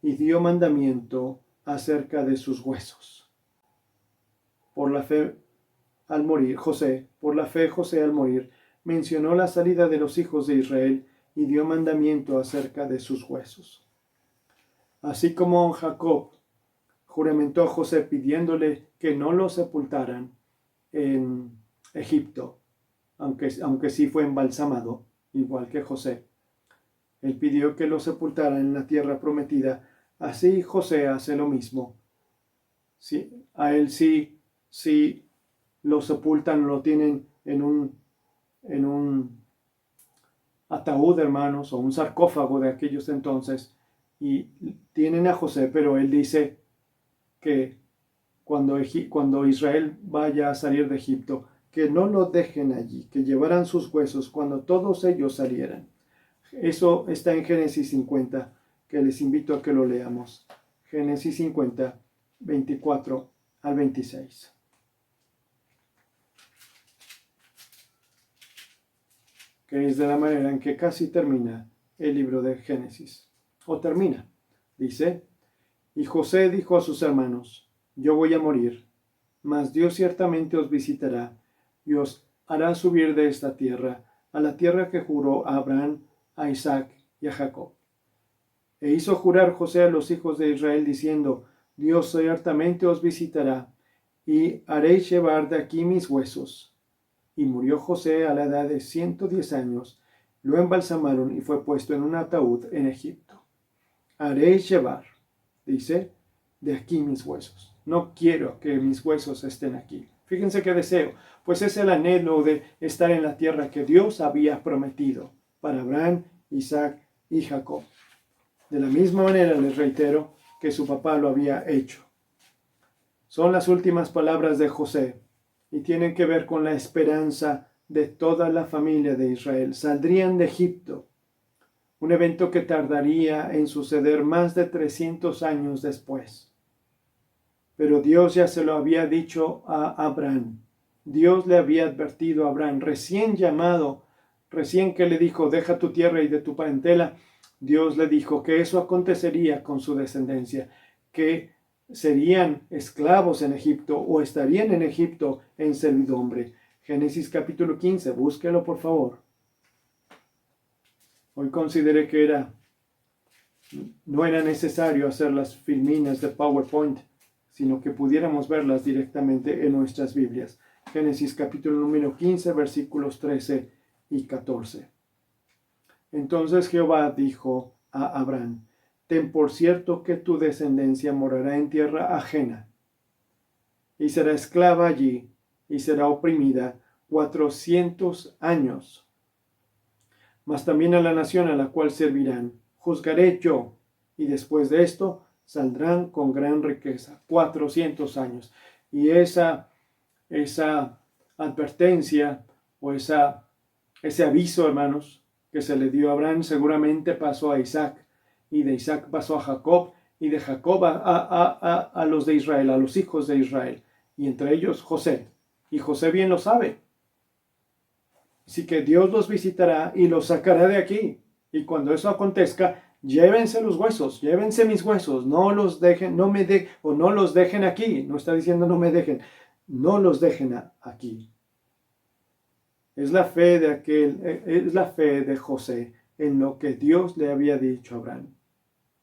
y dio mandamiento acerca de sus huesos. Por la fe al morir, José al morir mencionó la salida de los hijos de Israel y dio mandamiento acerca de sus huesos. Así como Jacob juramentó a José pidiéndole que no lo sepultaran en Egipto, aunque sí fue embalsamado, igual que José. Él pidió que lo sepultaran en la tierra prometida. Así José hace lo mismo. Sí, a él sí lo sepultan, lo tienen en un ataúd, hermanos, o un sarcófago de aquellos entonces, y tienen a José, pero él dice que cuando Israel vaya a salir de Egipto, que no lo dejen allí, que llevaran sus huesos cuando todos ellos salieran. Eso está en Génesis 50, que les invito a que lo leamos. Génesis 50, 24 al 26. Que es de la manera en que casi termina el libro de Génesis. O termina. Dice, y José dijo a sus hermanos, yo voy a morir, mas Dios ciertamente os visitará y os hará subir de esta tierra a la tierra que juró a Abraham, a Isaac y a Jacob. E hizo jurar José a los hijos de Israel diciendo, Dios ciertamente os visitará y haréis llevar de aquí mis huesos. Y murió José a la edad de 110 años, lo embalsamaron y fue puesto en un ataúd en Egipto. Haréis llevar, dice, de aquí mis huesos. No quiero que mis huesos estén aquí. Fíjense qué deseo, pues es el anhelo de estar en la tierra que Dios había prometido para Abraham, Isaac y Jacob. De la misma manera les reitero que su papá lo había hecho. Son las últimas palabras de José y tienen que ver con la esperanza de toda la familia de Israel. Saldrían de Egipto, un evento que tardaría en suceder más de 300 años después. Pero Dios ya se lo había dicho a Abraham. Dios le había advertido a Abraham, recién llamado, recién que le dijo, deja tu tierra y de tu parentela, Dios le dijo que eso acontecería con su descendencia, que serían esclavos en Egipto o estarían en Egipto en servidumbre. Génesis capítulo 15, búsquelo por favor. Hoy consideré que no era necesario hacer las filminas de PowerPoint, sino que pudiéramos verlas directamente en nuestras Biblias. Génesis capítulo número 15, versículos 13 y 14. Entonces Jehová dijo a Abraham, ten por cierto que tu descendencia morará en tierra ajena, y será esclava allí, y será oprimida 400 años. Mas también a la nación a la cual servirán, juzgaré yo, y después de esto saldrán con gran riqueza. 400 años. Y esa advertencia o ese aviso, hermanos, que se le dio a Abraham, seguramente pasó a Isaac, y de Isaac pasó a Jacob, y de Jacob a los de Israel, a los hijos de Israel, y entre ellos José. Y José bien lo sabe. Así que Dios los visitará y los sacará de aquí. Y cuando eso acontezca, llévense los huesos, llévense mis huesos, no los dejen, no los dejen aquí. No está diciendo no me dejen, no los dejen aquí. Es la fe de José en lo que Dios le había dicho a Abraham.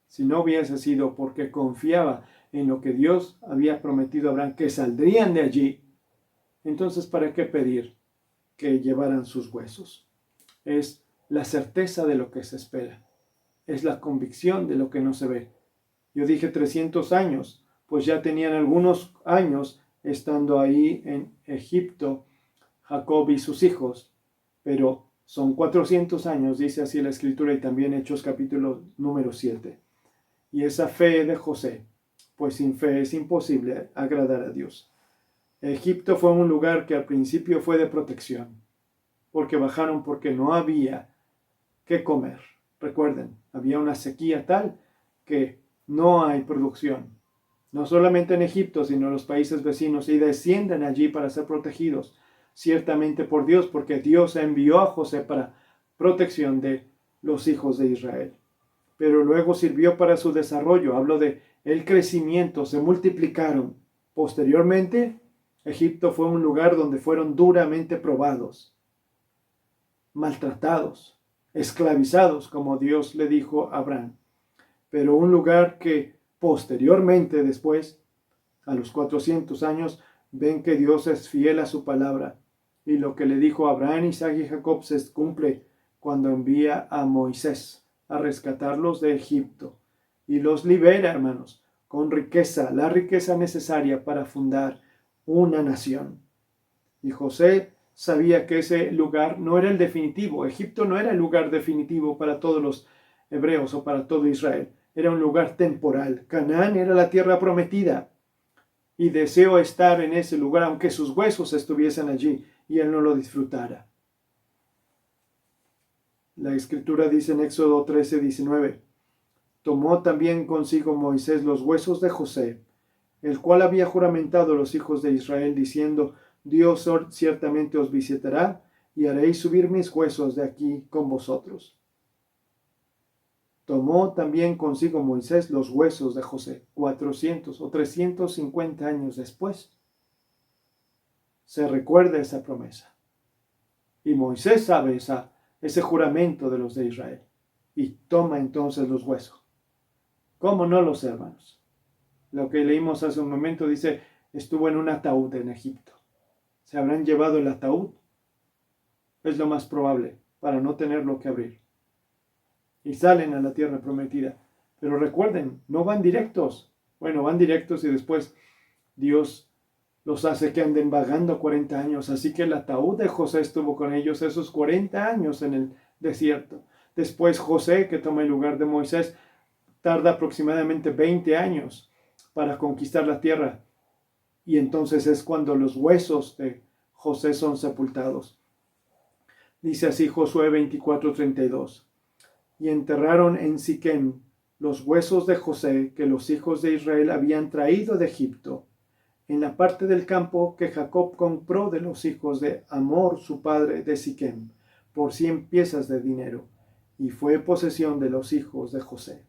Si no hubiese sido porque confiaba en lo que Dios había prometido a Abraham, que saldrían de allí, entonces ¿para qué pedir que llevaran sus huesos? Es la certeza de lo que se espera. Es la convicción de lo que no se ve. Yo dije 300 años, pues ya tenían algunos años estando ahí en Egipto, Jacob y sus hijos, pero son 400 años, dice así la Escritura, y también Hechos capítulo número 7. y esa fe de José, pues sin fe es imposible agradar a Dios. Egipto fue un lugar que al principio fue de protección, porque bajaron porque no había qué comer. Recuerden, había una sequía tal que no hay producción, no solamente en Egipto, sino en los países vecinos, y descienden allí para ser protegidos, ciertamente por Dios, porque Dios envió a José para protección de los hijos de Israel. Pero luego sirvió para su desarrollo, hablo de el crecimiento, se multiplicaron. Posteriormente, Egipto fue un lugar donde fueron duramente probados, maltratados, esclavizados, como Dios le dijo a Abraham. Pero un lugar que posteriormente, después, a los 400 años, ven que Dios es fiel a su palabra. Y lo que le dijo a Abraham, Isaac y Jacob se cumple cuando envía a Moisés a rescatarlos de Egipto. Y los libera, hermanos, con riqueza, la riqueza necesaria para fundar una nación. Y José sabía que ese lugar no era el definitivo. Egipto no era el lugar definitivo para todos los hebreos o para todo Israel. Era un lugar temporal. Canaán era la tierra prometida. Y deseó estar en ese lugar, aunque sus huesos estuviesen allí y él no lo disfrutara. La escritura dice en Éxodo 13:19, tomó también consigo Moisés los huesos de José, el cual había juramentado a los hijos de Israel, diciendo, Dios ciertamente os visitará, y haréis subir mis huesos de aquí con vosotros. Tomó también consigo Moisés los huesos de José, 400 o 350 años después. Se recuerda esa promesa. Y Moisés sabe ese juramento de los de Israel. Y toma entonces los huesos. ¿Cómo no los hermanos? Lo que leímos hace un momento dice, estuvo en un ataúd en Egipto. ¿Se habrán llevado el ataúd? Es lo más probable, para no tenerlo que abrir. Y salen a la tierra prometida. Pero recuerden, no van directos. Bueno, van directos y después Dios los hace que anden vagando 40 años. Así que el ataúd de José estuvo con ellos esos 40 años en el desierto. Después José, que toma el lugar de Moisés, tarda aproximadamente 20 años para conquistar la tierra. Y entonces es cuando los huesos de José son sepultados. Dice así Josué 24:32. Y enterraron en Siquem los huesos de José que los hijos de Israel habían traído de Egipto, en la parte del campo que Jacob compró de los hijos de Hamor, su padre, de Siquem, por 100 piezas de dinero, y fue posesión de los hijos de José.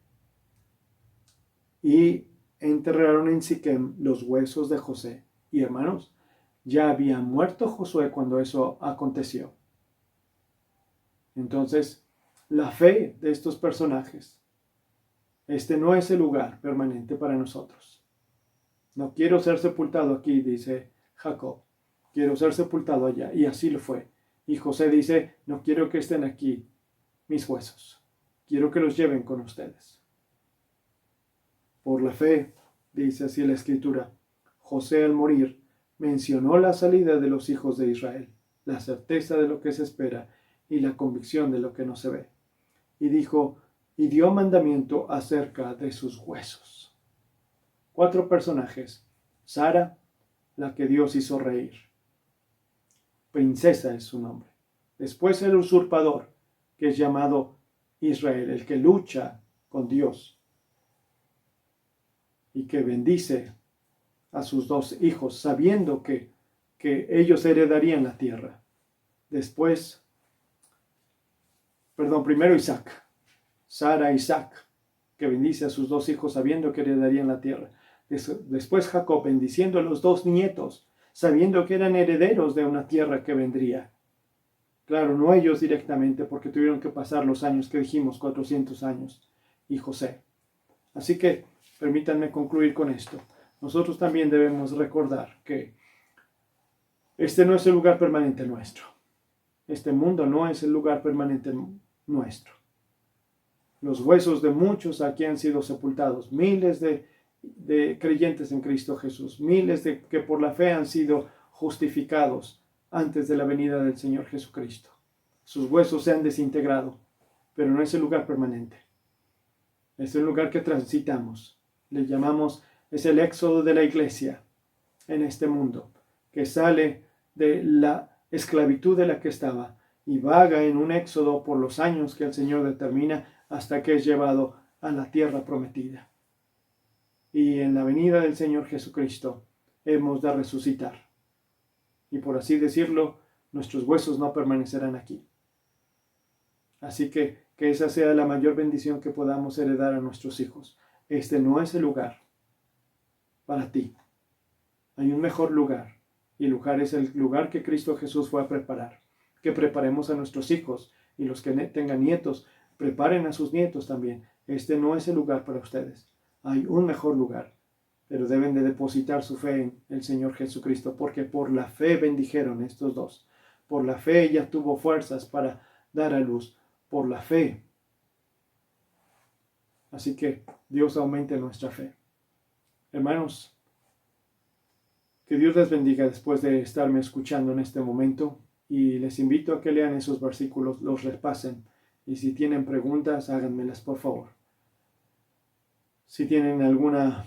Y enterraron en Siquem los huesos de José. Y hermanos, ya había muerto Josué cuando eso aconteció. Entonces, la fe de estos personajes, este no es el lugar permanente para nosotros. No quiero ser sepultado aquí, dice Jacob, quiero ser sepultado allá, y así lo fue. Y José dice, no quiero que estén aquí mis huesos, quiero que los lleven con ustedes. Por la fe, dice así la escritura, José al morir mencionó la salida de los hijos de Israel, la certeza de lo que se espera y la convicción de lo que no se ve. Y dijo, y dio mandamiento acerca de sus huesos. 4 personajes. Sara, la que Dios hizo reír. Princesa es su nombre. Después el usurpador, que es llamado Israel, el que lucha con Dios y que bendice a sus 2 hijos, sabiendo que ellos heredarían la tierra. Después, primero Isaac, Sara, Isaac, que bendice a sus 2 hijos sabiendo que heredarían la tierra. Después Jacob bendiciendo a los 2 nietos, sabiendo que eran herederos de una tierra que vendría. Claro, no ellos directamente, porque tuvieron que pasar los años que dijimos, 400 años, y José. Así que, permítanme concluir con esto. Nosotros también debemos recordar que este no es el lugar permanente nuestro. Este mundo no es el lugar permanente nuestro. Los huesos de muchos aquí han sido sepultados, miles de creyentes en Cristo Jesús, miles de que por la fe han sido justificados antes de la venida del Señor Jesucristo. Sus huesos se han desintegrado, pero no es el lugar permanente. Es el lugar que transitamos. Le llamamos, es el éxodo de la iglesia en este mundo, que sale de la esclavitud de la que estaba y vaga en un éxodo por los años que el Señor determina hasta que es llevado a la tierra prometida. Y en la venida del Señor Jesucristo hemos de resucitar. Y por así decirlo, nuestros huesos no permanecerán aquí. Así que esa sea la mayor bendición que podamos heredar a nuestros hijos. Este no es el lugar para ti. Hay un mejor lugar. Y el lugar es el lugar que Cristo Jesús fue a preparar. Que preparemos a nuestros hijos. Y los que tengan nietos, preparen a sus nietos también. Este no es el lugar para ustedes. Hay un mejor lugar. Pero deben de depositar su fe en el Señor Jesucristo. Porque por la fe bendijeron estos dos. Por la fe ella tuvo fuerzas para dar a luz. Por la fe. Así que Dios aumente nuestra fe. Hermanos, que Dios les bendiga después de estarme escuchando en este momento. Y les invito a que lean esos versículos, los repasen. Y si tienen preguntas, háganmelas por favor. Si tienen alguna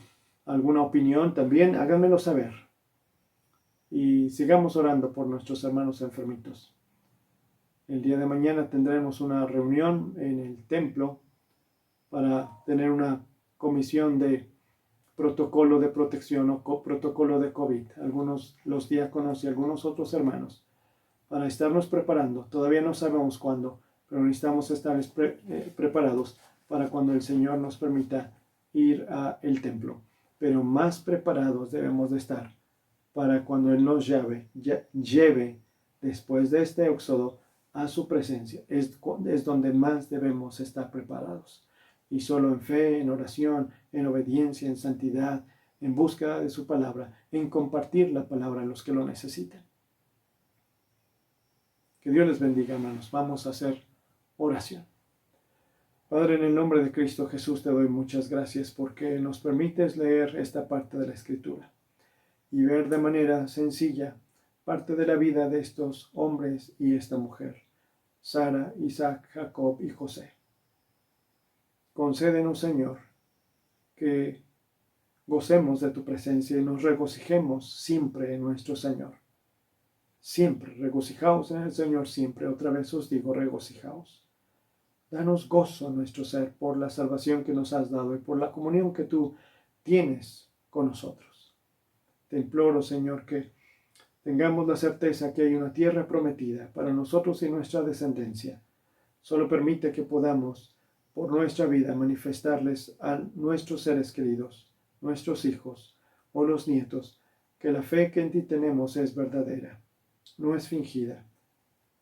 opinión también, háganmelo saber. Y sigamos orando por nuestros hermanos enfermitos. El día de mañana tendremos una reunión en el templo para tener una comisión de protocolo de protección o protocolo de COVID. Algunos, los diáconos y algunos otros hermanos, para estarnos preparando. Todavía no sabemos cuándo, pero necesitamos estar preparados para cuando el Señor nos permita ir al templo. Pero más preparados debemos de estar para cuando Él nos lleve después de este éxodo a su presencia. Es donde más debemos estar preparados. Y solo en fe, en oración, en obediencia, en santidad, en búsqueda de su palabra, en compartir la palabra a los que lo necesiten. Que Dios les bendiga, hermanos. Vamos a hacer oración. Padre, en el nombre de Cristo Jesús te doy muchas gracias porque nos permites leer esta parte de la Escritura y ver de manera sencilla parte de la vida de estos hombres y esta mujer, Sara, Isaac, Jacob y José. Concédenos, Señor, que gocemos de tu presencia y nos regocijemos siempre en nuestro Señor. Siempre, regocijaos en el Señor siempre. Otra vez os digo, regocijaos. Danos gozo en nuestro ser por la salvación que nos has dado y por la comunión que tú tienes con nosotros. Te imploro, Señor, que tengamos la certeza que hay una tierra prometida para nosotros y nuestra descendencia. Solo permite que podamos, por nuestra vida, manifestarles a nuestros seres queridos, nuestros hijos o los nietos, que la fe que en ti tenemos es verdadera, no es fingida.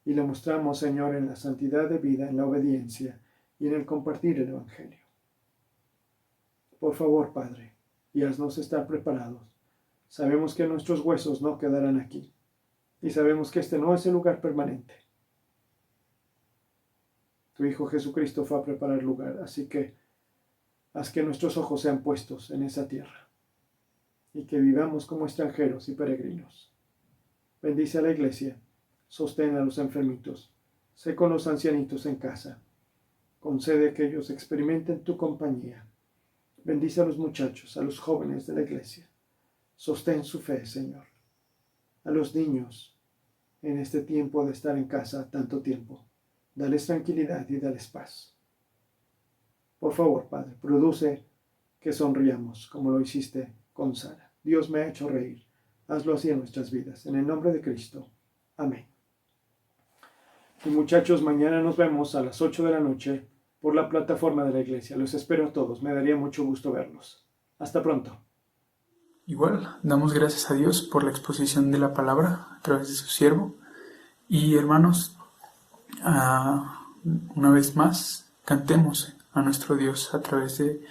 Y la mostramos, Señor, en la santidad de vida, en la obediencia y en el compartir el Evangelio. Por favor, Padre, y haznos estar preparados. Sabemos que nuestros huesos no quedarán aquí, y sabemos que este no es el lugar permanente. Tu Hijo Jesucristo fue a preparar lugar, así que haz que nuestros ojos sean puestos en esa tierra, y que vivamos como extranjeros y peregrinos. Bendice a la iglesia, sostén a los enfermitos, sé con los ancianitos en casa, concede que ellos experimenten tu compañía. Bendice a los muchachos, a los jóvenes de la iglesia, sostén su fe, Señor. A los niños, en este tiempo de estar en casa tanto tiempo, dales tranquilidad y dales paz. Por favor, Padre, produce que sonriamos como lo hiciste con Sara. Dios me ha hecho reír. Hazlo así en nuestras vidas. En el nombre de Cristo. Amén. Y muchachos, mañana nos vemos a las 8 de la noche por la plataforma de la iglesia. Los espero a todos. Me daría mucho gusto verlos. Hasta pronto. Igual, damos gracias a Dios por la exposición de la palabra a través de su siervo. Y hermanos, una vez más, cantemos a nuestro Dios a través de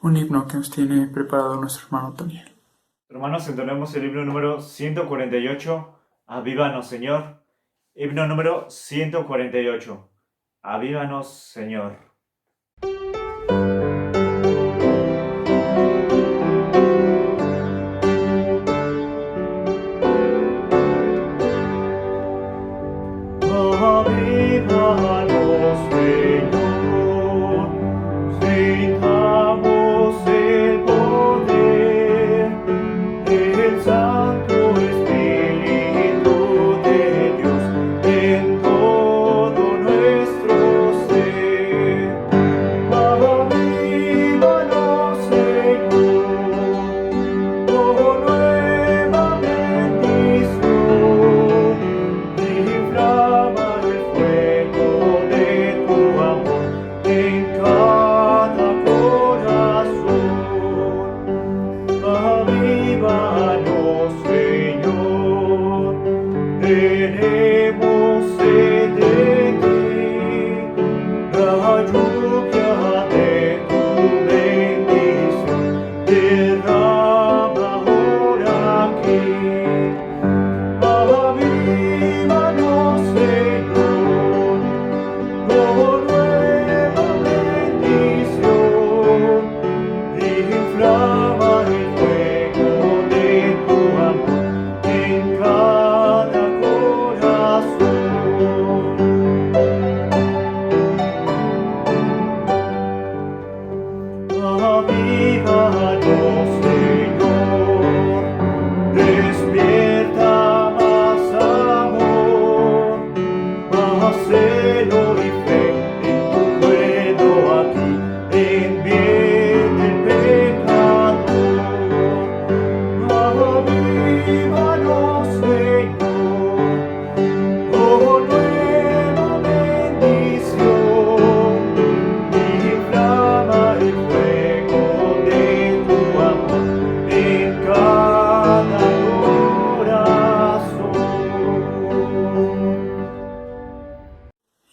un himno que nos tiene preparado nuestro hermano Toniel. Hermanos, entonemos el himno número 148, Avívanos, Señor. Himno número 148, Avívanos, Señor. Avívanos, Señor, sin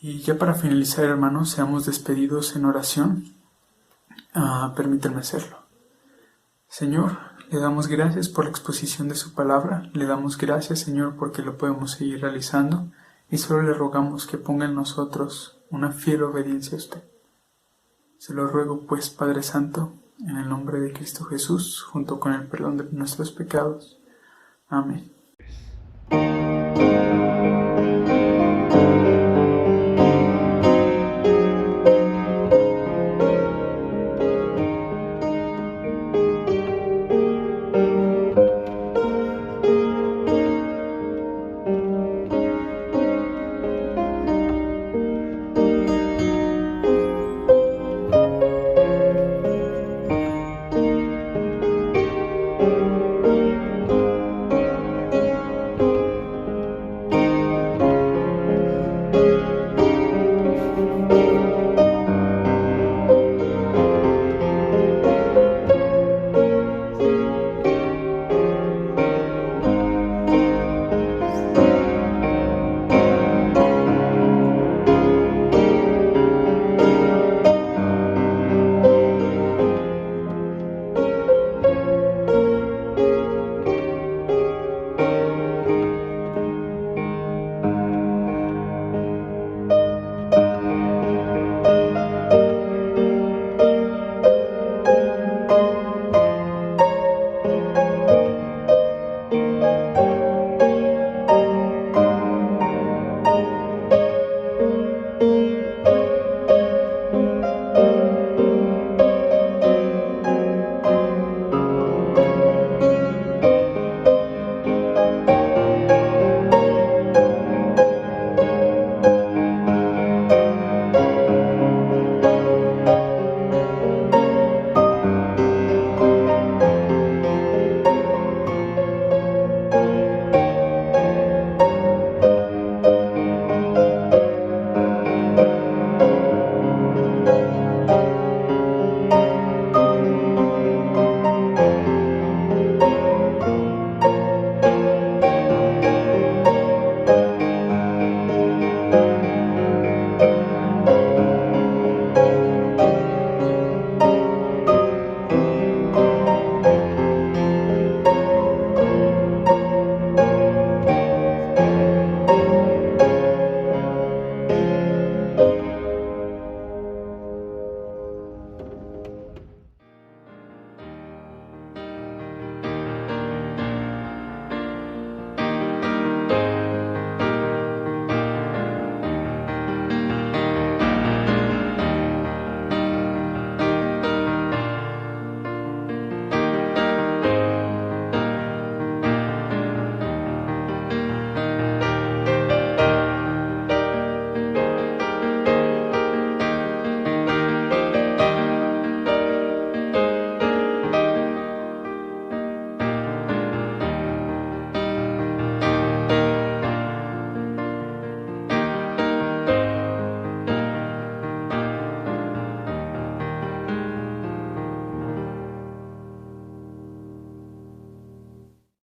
Y ya para finalizar, hermanos, seamos despedidos en oración. Permítanme hacerlo. Señor, le damos gracias por la exposición de su palabra. Le damos gracias, Señor, porque lo podemos seguir realizando. Y solo le rogamos que ponga en nosotros una fiel obediencia a usted. Se lo ruego, pues, Padre Santo, en el nombre de Cristo Jesús, junto con el perdón de nuestros pecados. Amén.